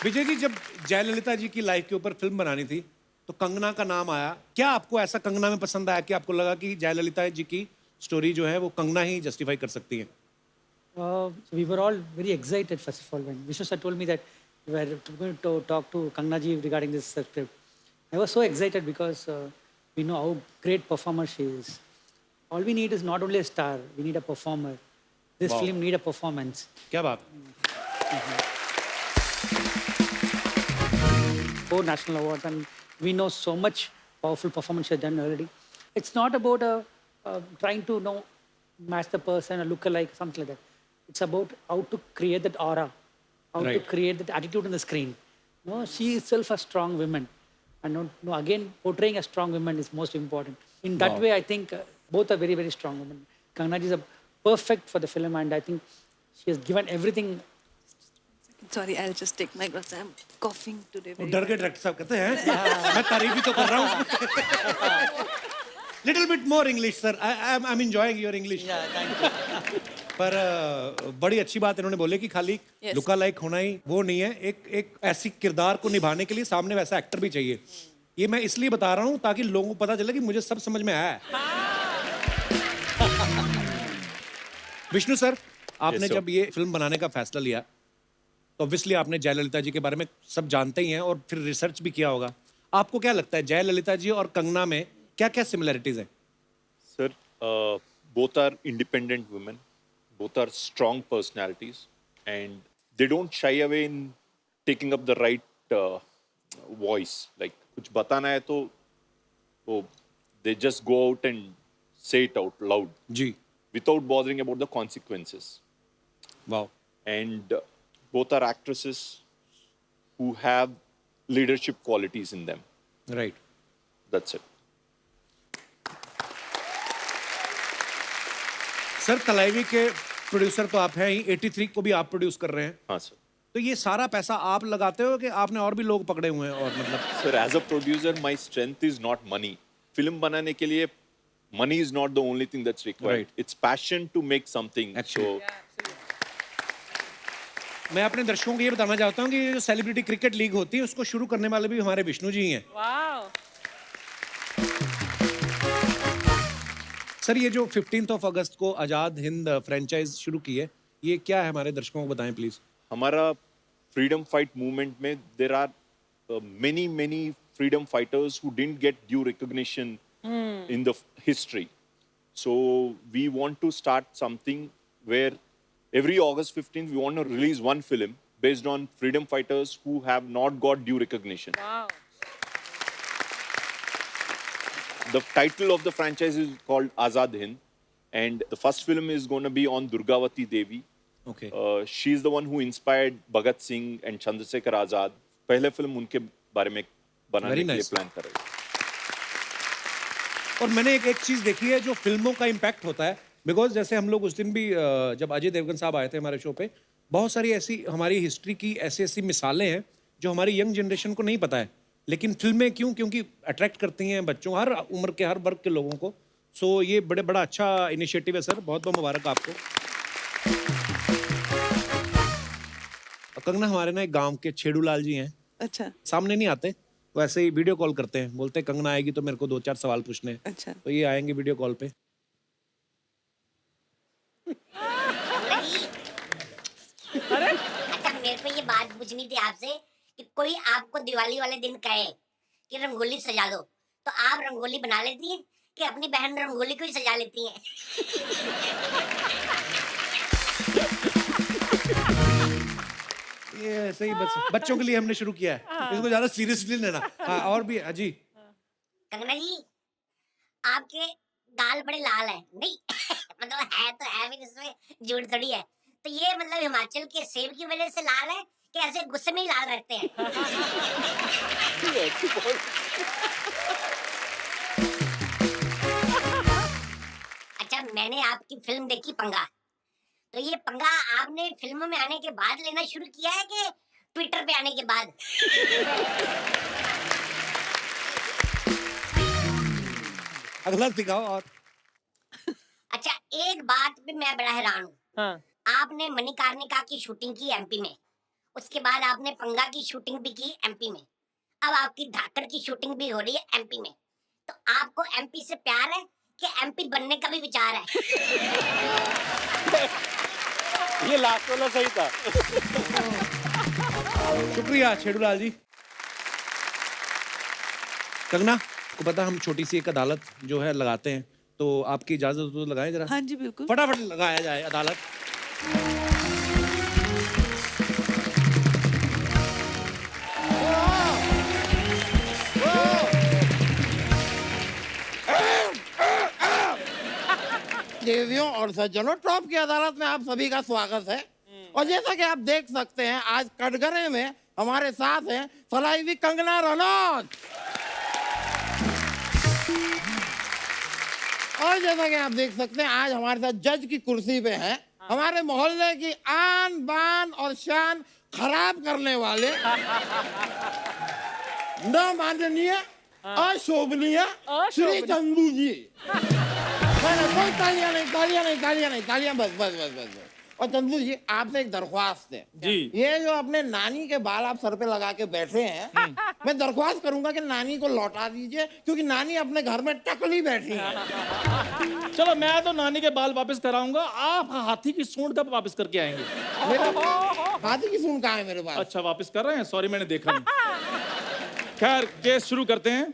Vijay ji जब जयललिता जी की लाइफ के ऊपर फिल्म बनानी थी तो कंगना का नाम आया, क्या आपको ऐसा कंगना में पसंद आया कि आपको लगा कि जयललिता जी की स्टोरी जो है वो कंगना ही जस्टिफाई कर सकती है? We were all very excited first of all when Vishnu sir told me that we were going to talk to Kangana ji regarding this script. I was so excited because we know how great performer she is. All we need is not only a star, we need a performer. This Wow. film need a performance. क्या बात? 4 national awards and we know so much powerful performance she has done already. It's not about trying to match the person or look alike, something like that. It's about how to create that aura, how to Right. create that attitude on the screen. She itself a strong woman. And again, portraying a strong woman is most important. In that Wow. way, I think both are very, very strong women. Kangana ji is perfect for the film and I think she has given everything. Sorry, I'll just take my glass. I'm coughing today. वो very डर के डायरेक्टर साहब कहते हैं मैं तारीफ ही तो कर रहा हूँ। Little bit more English sir, I am enjoying your English. पर बड़ी अच्छी बात इन्होंने बोले कि खाली Yes. लुका लाइक होना ही वो नहीं है, एक ऐसी किरदार को निभाने के लिए सामने वैसा एक्टर भी चाहिए। ये मैं इसलिए बता रहा हूँ ताकि लोगों को पता चले कि मुझे सब समझ में आया है। विष्णु सर आपने sir. जब ये फिल्म बनाने का फैसला लिया तो ऑब्वियसली आपने जयललिता जी के बारे में सब जानते ही हैं और फिर रिसर्च भी किया होगा। आपको क्या लगता है जयललिता जी और कंगना में क्या क्या सिमिलरिटीज हैं? Sir, both are independent women, both are strong personalities, and they don't shy away in taking up the right voice. Like, कुछ बताना है तो वो they just go out and say it out loud. जी। Without bothering about the consequences. Wow. And both are actresses who have leadership qualities in them. Right. That's it. Sir Thalaivi के प्रोड्यूसर तो आप हैं ही, 83 को भी आप प्रोड्यूस कर रहे हैं, हाँ सर। तो ये सारा पैसा आप लगाते हो कि आपने और भी लोग पकड़े हुए हैं? और मतलब Sir, as a producer, my strength is not money. Film बनाने के लिए money is not the only thing that's required. Right. It's passion to make something. Actually. So, मैं अपने दर्शकों को ये बताना चाहता हूँ कि ये जो सेलिब्रिटी क्रिकेट लीग होती है उसको शुरू करने वाले भी हमारे विष्णु जी ही हैं। वाह। सर ये जो 15 अगस्त को आज़ाद हिंद फ्रेंचाइज शुरू की है, ये क्या है हमारे दर्शकों को बताएं प्लीज। हमारा फ्रीडम फाइट मूवमेंट में there are many freedom fighters who didn't get due recognition in the history. So we want to start something where every August 15th we want to release one film based on freedom fighters who have not got due recognition. Wow. The title of the franchise is called Azad Hind, and the first film is going to be on Durgavati Devi. Okay. She's the one who inspired Bhagat Singh and Chandrasekhar Azad. पहले फिल्म उनके बारे में बनाने के लिए प्लान कर रहे हैं। और मैंने एक चीज देखी है जो फिल्मों का इम्पैक्ट होता है, बिकॉज जैसे हम लोग उस दिन भी जब अजय देवगन साहब आए थे हमारे शो पे, बहुत सारी ऐसी हमारी हिस्ट्री की ऐसी मिसालें हैं जो हमारी यंग जनरेशन को नहीं पता है, लेकिन फिल्में क्योंकि अट्रैक्ट करती हैं बच्चों, हर उम्र के हर वर्ग के लोगों को। सो ये बड़ा अच्छा इनिशिएटिव है सर, बहुत बहुत मुबारक आपको। कंगना, हमारे ना एक गांव के छेड़ूलाल जी हैं, अच्छा, सामने नहीं आते, वैसे ही वीडियो कॉल करते हैं, बोलते हैं कंगना आएगी तो मेरे को 2-4 सवाल पूछने हैं। अच्छा, तो ये आएंगे वीडियो कॉल पे। अरे अच्छा, मेरे को ये बात पूछनी थी आपसे कि कोई आपको दिवाली वाले दिन कहे कि रंगोली सजा दो, तो आप रंगोली बना लेती हैं कि अपनी बहन रंगोली को ही सजा लेती हैं? ये ऐसे ही बच्चों के लिए हमने शुरू किया है, इसको ज्यादा सीरियसली लेना। हाँ, और भी अजी। कंगना जी, आपके गाल बड़े लाल हैं, नहीं मतलब है तो है भी, इसमें झूठ थोड़ी है। तो ये मतलब हिमाचल के सेब की वजह से लाल है कि ऐसे गुस्से में ही लाल रहते हैं? अच्छा, मैंने आपकी फिल्म देखी पंगा, तो ये पंगा आपने फिल्मों में आने के बाद लेना शुरू किया है कि ट्विटर पे आने के बाद? अगला दिखाओ। और अच्छा, एक बात पे मैं बड़ा हैरान हूँ। हाँ। आपने मणिकर्णिका की शूटिंग की एमपी में, उसके बाद आपने पंगा की शूटिंग भी की एमपी में, अब आपकी धाकड़ की शूटिंग भी हो रही है एमपी में। तो आपको एमपी से प्यार है कि एमपी बनने का भी विचार है? ये लास्ट वाला सही था। शुक्रिया छेड़ूलाल जी। कंगना को पता, हम छोटी सी एक अदालत जो है लगाते हैं, तो आपकी इजाजत हो तो लगाएं जरा। हाँ जी बिल्कुल, फटाफट लगाया जाए अदालत। देवियों और सज्जनों, टॉप की अदालत में आप सभी का स्वागत है। और जैसा कि आप देख सकते हैं, आज कटघरे में हमारे साथ हैं फलाईवी कंगना रनौत। और जैसा कि आप देख सकते हैं, आज हमारे साथ जज की कुर्सी पे हैं हमारे मोहल्ले की आन बान और शान खराब करने वाले न माननीय अशोभनीय श्री चंदू जी। कोई तालियां नहीं, तालियां नहीं, तालियां नहीं, तालियां बस बस बस बस। और चंदू जी, आपसे एक दरख्वास्त है जी। ये जो अपने नानी के बाल आप सर पे लगा के बैठे हैं, मैं दरख्वास्त करूंगा कि नानी को लौटा दीजिए, क्योंकि नानी अपने घर में टकली बैठी है। चलो, मैं तो नानी के बाल वापस कराऊंगा, आप हाथी की सूंड कब वापस करके आएंगे? हाथी की सूंड कहाँ है मेरे पास? अच्छा, वापस कर रहे हैं, सॉरी मैंने देखा नहीं। खैर, केस शुरू करते हैं।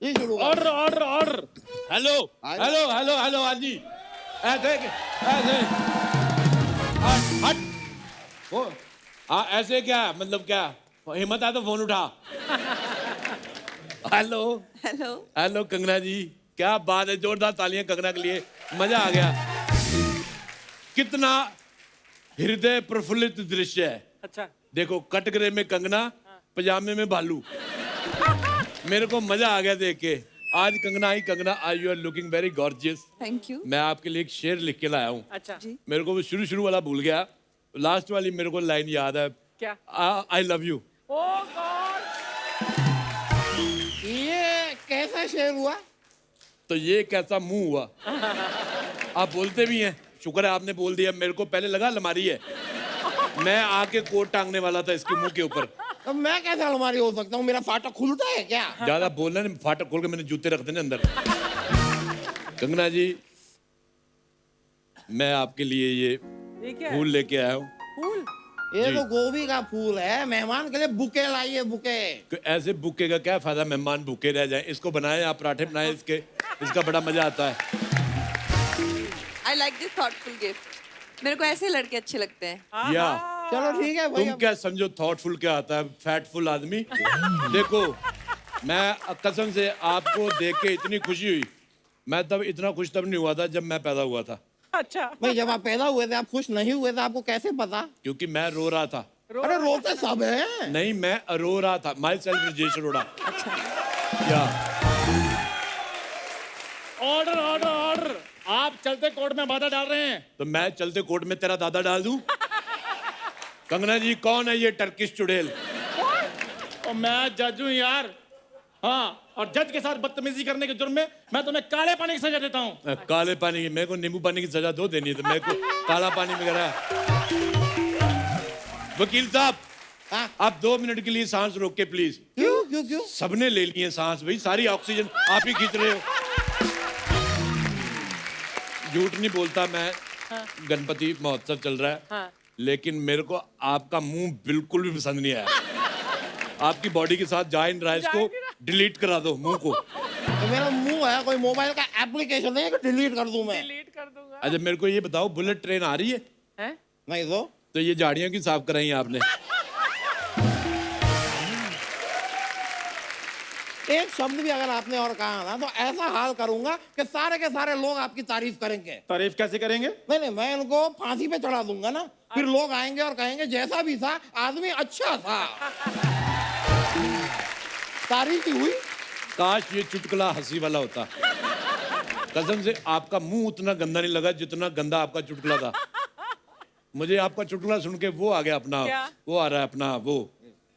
Order order order. Hello hello hello hello आजी, ऐसे ऐसे हट। वो हाँ, ऐसे क्या मतलब, क्या हिम्मत है तो फोन उठा। हेलो हेलो हेलो कंगना जी, क्या बात है, जोरदार तालियां कंगना के लिए, मजा आ गया। कितना हृदय प्रफुल्लित दृश्य है। अच्छा, देखो, कटघरे में कंगना, पजामे में भालू। मेरे को मजा आ गया देख के। आज कंगना आई, कंगना आई, you are looking very gorgeous. Thank you. मैं आपके लिए एक शेर लिख के लाया हूँ। अच्छा जी। मेरे को वो शुरू वाला भूल गया, लास्ट वाली मेरे को लाइन याद है। क्या? I love you. Oh God, ये कैसा शेर हुआ? तो ये कैसा मुंह हुआ? आप बोलते भी हैं, शुक्र है आपने बोल दिया। मेरे को पहले लगा अलमारी है, मैं आके कोट टांगने वाला था इसके मुंह के ऊपर। तो मैं कैसे अलमारी हो सकता हूँ? मेरा फाटक खुलता है क्या? ज्यादा बोलना नहीं, फाटक खोल के मैंने जूते रख देने अंदर। कंगना जी, मैं आपके लिए ये क्या फूल लेके आया हूँ। फूल? ये जी। तो गोभी का फूल है, मेहमान के लिए बुके लाइए, बुके। ऐसे बुके का क्या फायदा, मेहमान भूखे रह जाएं। इसको बनाएं आप, पराठे बनाएं इसके, इसका बड़ा मजा आता है। I like this thoughtful gift. मेरे को ऐसे लड़के अच्छे लगते हैं। या चलो ठीक है तुम क्या समझो थॉटफुल क्या आता है, फैटफुल आदमी। देखो मैं कसम से आपको देख के इतनी खुशी हुई, मैं तब इतना खुश तब नहीं हुआ था जब मैं पैदा हुआ था। अच्छा भाई जब आप पैदा हुए थे आप खुश नहीं हुए थे, आपको कैसे पता? क्योंकि मैं रो रहा था। अरे रोते सब है। नहीं मैं रो रहा था। My self Rajesh Arora. या ऑर्डर ऑर्डर ऑर्डर, आप चलते कोर्ट में बाधा डाल रहे हैं। तो मैं चलते कोर्ट में तेरा दादा डाल दूं? कंगना जी कौन है ये टर्किश चुड़ैल? और मैं जज हूँ यार। हाँ, और जज के साथ बदतमीजी करने के जुर्म में मैं तुम्हें काले पानी की सजा देता हूँ। काले पानी की? मेरे को नींबू पानी की सजा दो देनी है, तो मेरे को काला पानी वगैरह। वकील साहब आप 2 मिनट के लिए सांस रोक के प्लीज। क्यों क्यों क्यों? सबने ले ली है सांस भाई, सारी ऑक्सीजन आप ही खींच रहे हो। झूठ नहीं बोलता मैं। गणपति महोत्सव चल रहा है। हाँ। लेकिन मेरे को आपका मुंह बिल्कुल भी पसंद नहीं आया। आपकी बॉडी के साथ जा नहीं रहा है, इसको डिलीट करा दो मुंह को। तो मेरा मुंह है, कोई मोबाइल का एप्लीकेशन है कि डिलीट कर दूं मैं? डिलीट कर दूंगा। अच्छा मेरे को ये बताओ, बुलेट ट्रेन आ रही है? हैं? नहीं तो ये झाड़ियां क्यों साफ कराई आपने? एक शब्द भी अगर आपने और कहा ना तो ऐसा हाल करूंगा कि सारे के सारे लोग आपकी तारीफ करेंगे। तारीफ कैसे करेंगे? नहीं मैं इनको फांसी पे चढ़ा दूंगा ना, फिर लोग आएंगे और कहेंगे जैसा भी था आदमी अच्छा था। तारीफ ही हुई। काश ये चुटकुला हंसी वाला होता। कसम से आपका मुंह उतना गंदा नहीं लगा जितना गंदा आपका चुटकुला था। मुझे आपका चुटकुला सुन के वो आ गया अपना, वो आ रहा है अपना वो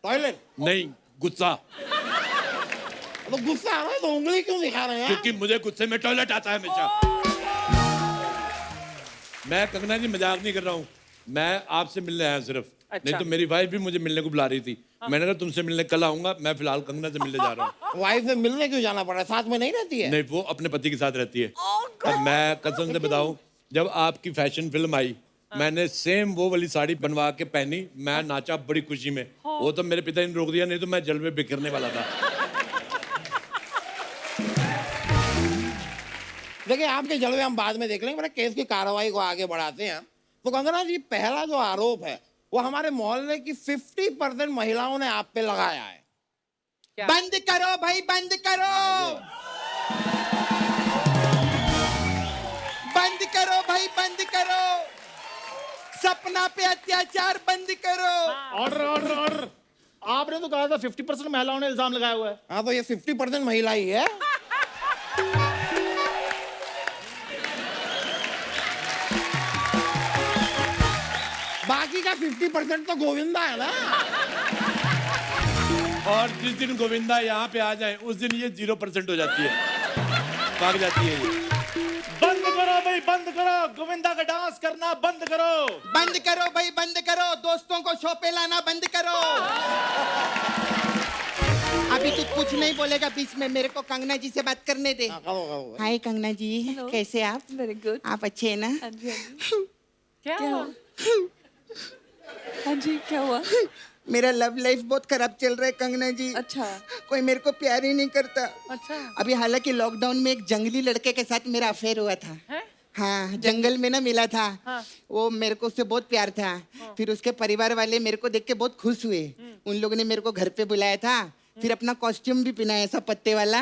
टॉयलेट। नहीं गुस्सा। तो गुस्सा आ रहा है तो उंगली क्यों दिखा रहे हैं? क्योंकि मुझे गुस्से में टॉयलेट आता है हमेशा। मैं कंगना जी मजाक नहीं कर रहा हूँ, मैं आपसे मिलने आया सिर्फ। अच्छा। नहीं तो मेरी वाइफ भी मुझे मिलने को बुला रही थी। मैंने कहा तुमसे मिलने कल आऊंगा, मैं फिलहाल कंगना से मिलने जा रहा हूँ। वाइफ से मिलने क्यों जाना पड़ा? साथ में नहीं रहती है? नहीं वो अपने पति के साथ रहती है। और मैं कसम से बताऊं, जब आपकी फैशन फिल्म आई मैंने सेम वो वाली साड़ी बनवा के पहनी, मैं नाचा बड़ी खुशी में। वो तो मेरे पिता ने रोक दिया, नहीं तो मैं जलवे बिखरने वाला था। देखिए आपके जलवे हम बाद में देख लेंगे, मेरे केस की कार्रवाई को आगे बढ़ाते हैं। तो कंगना जी पहला जो आरोप है वो हमारे मोहल्ले की 50% महिलाओं ने आप पे लगाया है। बंद करो भाई, बंद करो, बंद करो भाई, बंद करो। सपना पे अत्याचार बंद करो। ऑर्डर ऑर्डर ऑर्डर, आपने तो कहा था 50% महिलाओं ने इल्जाम लगाया हुआ है। हाँ तो ये 50% महिला ही है। बाकी का 50% तो गोविंदा है ना। और जिस दिन गोविंदा यहाँ पे आ जाए उस दिन ये 0% हो जाती है, भाग जाती है ये। बंद करो भाई, बंद करो, गोविंदा का डांस करना बंद करो। बंद करो भाई, बंद करो, दोस्तों को शो पे लाना बंद करो। अभी तू कुछ नहीं बोलेगा बीच में, मेरे को कंगना जी से बात करने दे। हाय कंगना जी, कैसे आप? Very good. आप अच्छे हैं ना? हाँ जी, हाँ जी। क्या हुआ? हाँ जी क्या हुआ? मेरा लव लाइफ बहुत खराब चल रहा है कंगना जी। अच्छा। कोई मेरे को प्यार ही नहीं करता। अच्छा। अभी हालांकि लॉकडाउन में एक जंगली लड़के के साथ मेरा अफेयर हुआ था। है? हाँ जंगल में ना मिला था। हाँ। वो मेरे को उससे बहुत प्यार था। फिर उसके परिवार वाले मेरे को देख के बहुत खुश हुए। उन लोगों ने मेरे को घर पे बुलाया था, फिर अपना कॉस्ट्यूम भी पहनाया ऐसा पत्ते वाला,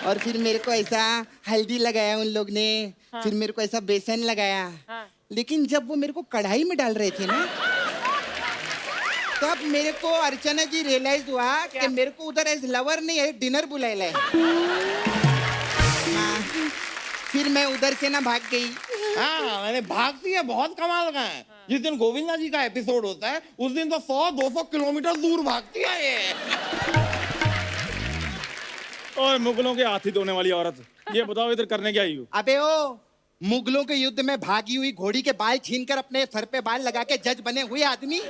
और फिर मेरे को ऐसा हल्दी लगाया उन लोग ने। हाँ। फिर मेरे को ऐसा बेसन लगाया। हाँ। लेकिन जब वो मेरे को कढ़ाई में डाल रहे थे ना, तब मेरे को अर्चना जी रियलाइज हुआ कि मेरे को उधर एज लवर नहीं है डिनर बुलाया है। हाँ, फिर मैं उधर से ना भाग गई। हाँ मैंने भागती है बहुत कमाल का है। जिस दिन गोविंदा जी का एपिसोड होता है उस दिन तो 100-200 किलोमीटर दूर भागती है ये। ओए मुगलों के हाथी धोने वाली औरत, ये बताओ इधर करने क्या आई हो? अबे ओ, मुगलों के युद्ध में भागी हुई घोड़ी के बाल छीनकर अपने सर पे बाल लगा के जज बने हुए आदमी।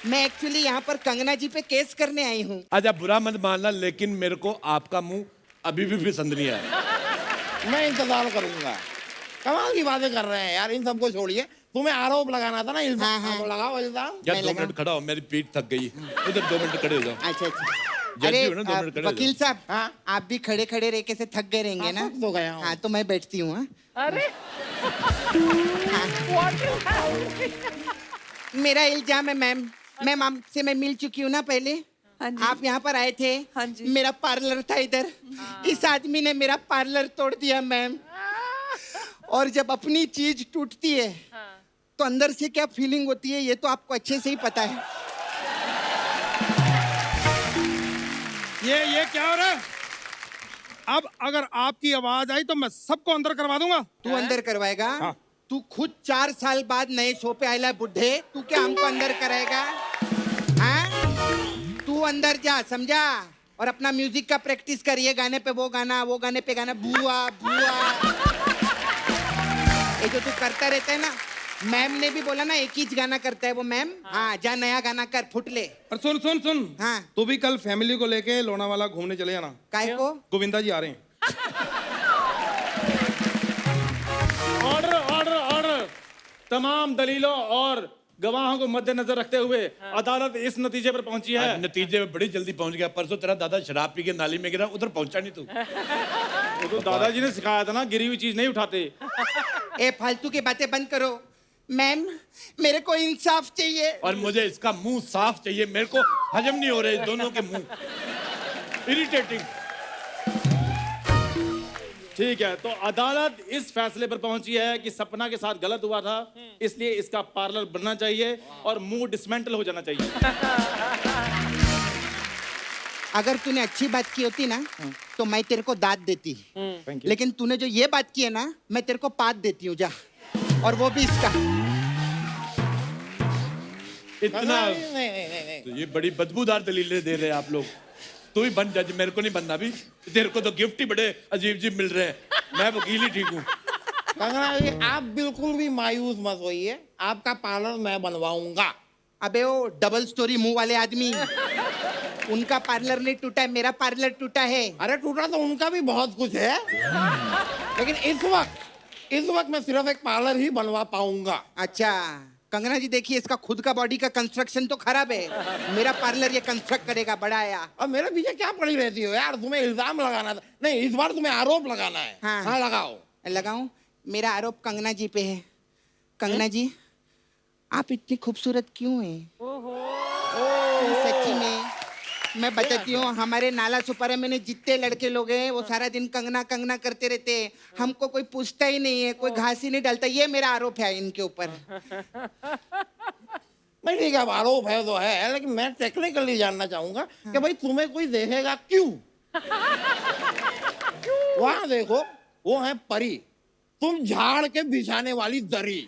मैं एक्चुअली यहाँ पर कंगना जी पे केस करने आई हूँ। अच्छा बुरा मत मानना, लेकिन मेरे को आपका मुंह अभी भी पसंद नहीं आया। मैं इंतजार करूंगा। कमाल की बातें कर रहे हैं यार, इन सबको छोड़िए। तुम्हें आरोप लगाना था ना, इल्जाम। हाँ। लगाओ इल्जाम। यार 2 मिनट खड़ा हो, मेरी पीठ थक गई। उधर 2 मिनट खड़े हो जाओ। अच्छा अच्छा। जल्दी अरे हो ना, 2 मिनट खड़े हो वकील जाओ। साहब, आप भी खड़े खड़े रह के से थक गए रहेंगे ना? तो गया हूँ। हाँ, तो मैं बैठती हूँ। हाँ? अरे मेरा इल्जाम है मैम आपसे मैं मिल चुकी हूँ ना पहले। आप यहाँ पर आए थे। हाँ जी। मेरा पार्लर था इधर। इस आदमी ने मेरा पार्लर तोड़ दिया मैम। और जब अपनी चीज टूटती है तो अंदर से क्या फीलिंग होती है ये तो आपको अच्छे से ही पता है। ये क्या हो रहा है? अब अगर आपकी आवाज आई तो मैं सबको अंदर करवा दूंगा। तू अंदर करवाएगा? हाँ। तू खुद 4 साल बाद नए शो पे आयला बुढ़े, तू क्या हमको अंदर कराएगा? हाँ? तू अंदर जा, समझा? और अपना म्यूजिक का प्रैक्टिस कर। ये गाने पे वो गाना, वो गाने पे गाना, बुआ बुआ। ये जो तू करता रहता है ना, मैम ने भी बोला ना एक ही गाना करता है वो मैम। हाँ, जा नया गाना कर, फुटले। और सुन। हाँ। तू भी कल फैमिली को लेके लोनावाला घूमने चले जाना। काहे को? गोविंदा जी आ रहे हैं। Order order order. तमाम दलीलों और गवाहों को मद्देनजर रखते हुए अदालत इस नतीजे पर पहुंची है। आज नतीजे में बड़ी जल्दी पहुंच गया। परसों तेरा दादा शराब पी के नाली में गिरा, उधर पहुंचा नहीं तू। वो तो दादाजी ने सिखाया था ना, गिरी हुई चीज नहीं उठाते। ए फालतू की बातें बंद करो। मैम, मेरे को इंसाफ चाहिए। और मुझे इसका मुंह साफ चाहिए। मेरे को हजम नहीं हो रहे दोनों के मुंह, इरिटेटिंग। ठीक है, तो अदालत इस फैसले पर पहुंची है कि सपना के साथ गलत हुआ था, इसलिए इसका पार्लर बनना चाहिए और मुंह डिसमेंटल हो जाना चाहिए। अगर तूने अच्छी बात की होती ना तो मैं तेरे को दाद देती, लेकिन तूने जो ये बात की है ना, मैं तेरे को पाद देती हूँ। जा, और वो भी इसका। इतना तो ये बड़ी बदबूदार दलीलें दे रहे हैं आप लोग। तू ही बन जज, मेरे को नहीं बनना भी। तेरे को तो गिफ्ट ही बड़े अजीब अजीब मिल रहे हैं। मैं वकील ही ठीक हूँ। कंगना जी, आप बिल्कुल भी मायूस मत होइए, आपका पार्लर मैं बनवाऊंगा। अबे वो डबल स्टोरी मुंह वाले आदमी, उनका पार्लर नहीं टूटा है, मेरा पार्लर टूटा है। अरे टूटा तो उनका भी बहुत कुछ है, लेकिन इस वक्त मैं सिर्फ एक पार्लर ही बनवा पाऊंगा। अच्छा कंगना जी, देखिए इसका खुद का बॉडी का कंस्ट्रक्शन तो खराब है, मेरा पार्लर ये कंस्ट्रक्ट करेगा, बड़ा आया। अब मेरे पीछे क्या पड़ी रहती हो यार? तुम्हें इल्जाम लगाना था, नहीं इस बार तुम्हें आरोप लगाना है। हाँ लगाओ। लगाऊं? मेरा आरोप कंगना जी पे है। कंगना जी, आप इतनी खूबसूरत क्यों हैं? सच्ची में मैं बताती हूँ, हमारे नाला सुपारा में जितने लड़के लोग हैं वो सारा दिन कंगना कंगना करते रहते हैं, हमको कोई पूछता ही नहीं है, कोई घास ही नहीं डालता। ये मेरा आरोप है इनके ऊपर। नहीं ठीक है, अब आरोप है तो है, लेकिन मैं टेक्निकली जानना चाहूंगा कि भाई तुम्हें कोई देखेगा क्यों? वहां देखो, वो है परी, तुम झाड़ के बिछाने वाली दरी।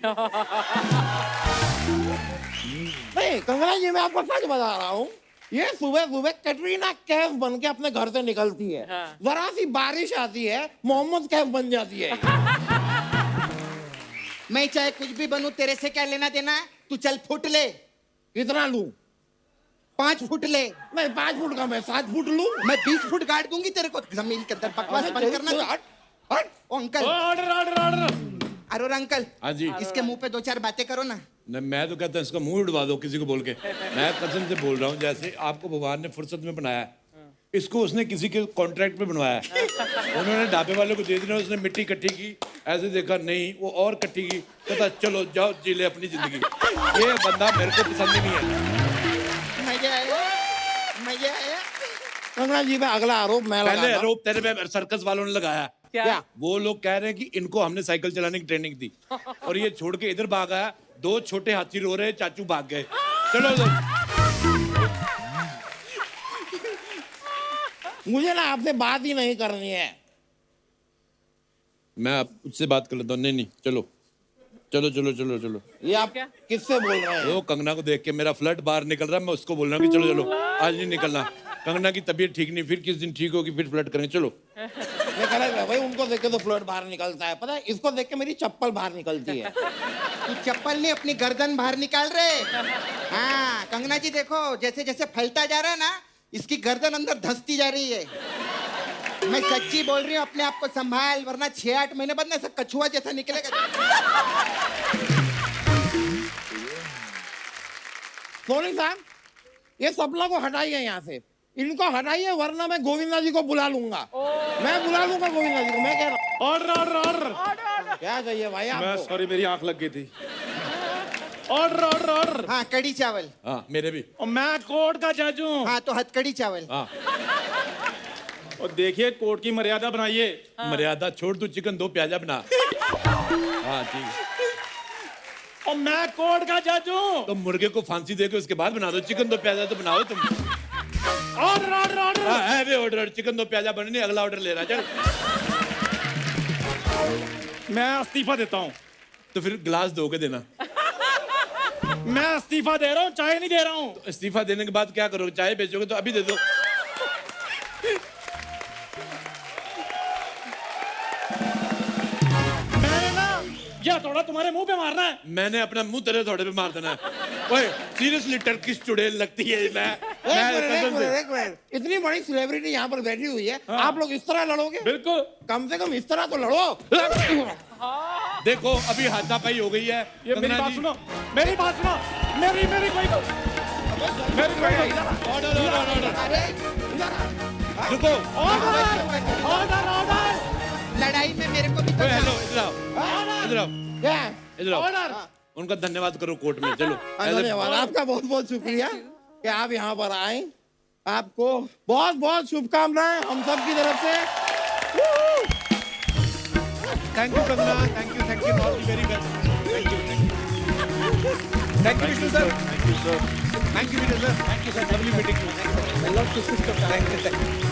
नहीं कंगना जी, मैं आपको सच बता रहा हूँ, ये सुबह सुबह कैटरीना कैफ बन के अपने घर से निकलती है, जरा सी बारिश आती है मोहम्मद कैफ बन जाती है। मैं चाहे कुछ भी बनूं, तेरे से क्या लेना देना है? तू चल फुट ले। कितना लूं? 5 फुट ले। नहीं 5 फुट का मैं 7 फुट लूं। मैं 20 फुट गाड़ दूंगी तेरे को जमीन के अंदर। बकवास बंद करना। ओ अंकल, ऑर्डर ऑर्डर ऑर्डर। अरे अंकल, हाँ जी। इसके मुंह पे 2-4 बातें करो ना। नहीं, मैं तो कहता हूँ इसका मुंह उड़वा दो किसी को बोल के। मैं कसम से बोल रहा हूँ, जैसे आपको भगवान ने फुर्सत में बनाया है, इसको उसने किसी के कॉन्ट्रैक्ट पे बनवाया है। उन्होंने ढाबे वाले को दे दिया, उसने मिट्टी इकट्ठी की, ऐसे देखा नहीं वो और इकट्ठी की, कहता चलो जाओ जी ले अपनी जिंदगी। ये बंदा मेरे को पसंद ही नहीं है। मजा आया, मजा आया। कंगना जी, मैं अगला आरोप मैं लगाता हूं। पहले आरोप तेरे पे सर्कस वालों ने लगाया। क्या? वो लोग कह रहे हैं कि इनको हमने साइकिल चलाने की ट्रेनिंग दी और ये छोड़ के इधर भाग आया। 2 छोटे हाथी रो रहे, चाचू भाग गए। चलो मुझे ना आपसे बात ही नहीं करनी है। मैं उससे बात कर लेता हूँ। नहीं चलो चलो चलो चलो चलो। ये आप किससे बोल रहे हैं? वो कंगना को देख के मेरा फ्लड बाहर निकल रहा है, मैं उसको बोल रहा हूँ कि चलो चलो, आज नहीं निकलना। कंगना की तबीयत ठीक नहीं, फिर किस दिन ठीक होगी फिर फ्लड करेंगे, चलो। ये करेक्ट है भाई, उनको देख के तो फ्लड बाहर निकलता है, पता है इसको देख के मेरी चप्पल बाहर निकलती है। तू चप्पल नहीं, अपनी गर्दन बाहर निकाल रहे। हाँ कंगना जी, देखो जैसे जैसे फैलता जा रहा है ना, इसकी गर्दन अंदर धंसती जा रही है। मैं सच्ची बोल रही हूँ, अपने आप को संभाल, वरना 6-8 महीने बाद ना ऐसा कछुआ जैसा निकलेगा। सोनी साहब, ये सपना को हटाइए यहाँ से, इनको हटाइए, वरना मैं गोविंदा जी को बुला लूंगा। मैं बुला लूंगा गोविंदा जी को, मैं कह रहा हूँ। ऑर्डर। क्या चाहिए भाई आपको? सॉरी, मेरी आंख लग गई थी। Order order order. हाँ, कड़ी चावल। हाँ, मेरे भी। और मैं कोर्ट का जज हूँ। हाँ, तो हथकड़ी चावल। हाँ। और देखिए, कोर्ट की मर्यादा बनाइए। मर्यादा छोड़, तू चिकन 2 प्याजा बना। हाँ ठीक है। और मैं कोर्ट का जज हूँ। तो मुर्गे को फांसी दे के उसके बाद बना दो, चिकन 2 प्याजा तो बनाओ तुम। Order order order. हाँ है वे ऑर्डर, चिकन 2 प्याजा बनने, अगला ऑर्डर ले रहा। चल मैं इस्तीफा देता हूँ। तो फिर गिलास धो के देना। मैं इस्तीफा दे रहा हूँ, चाय नहीं दे रहा हूँ। तो इस्तीफा देने के बाद क्या करोगे? चाय बेचोगे? तो अभी दे दो। मैंने ना या थोड़ा तुम्हारे मुंह पे मारना है। मैंने अपना मुंह तेरे थोड़े पे मार देना है। ओए सीरियसली टर्किश चुड़ैल लगती है। एक मिनट, इतनी बड़ी सेलिब्रिटी यहाँ पर बैठी हुई है, आप लोग इस तरह लड़ोगे? बिल्कुल, कम से कम इस तरह तो लड़ो। देखो अभी हाथापाई हो गई है। ये मेरी बात सुनो, मेरी बात सुनो, मेरी मेरी कोई ऑर्डर ऑर्डर रुको। Order order order. लड़ाई में मेरे को भी तो हेलो, इधर आओ, इधर आओ, क्या? इधर आओ। ऑर्डर। उनका धन्यवाद करो कोर्ट में। चलो धन्यवाद, आपका बहुत बहुत शुक्रिया कि आप यहाँ पर आए। आपको बहुत बहुत शुभकामनाएं हम सब की तरफ से। Thank you Kangana, thank you, all the very best. Thank you Vishnu sir, thank you Vijay sir, thank you sir, lovely meeting. I love to system. Thank you.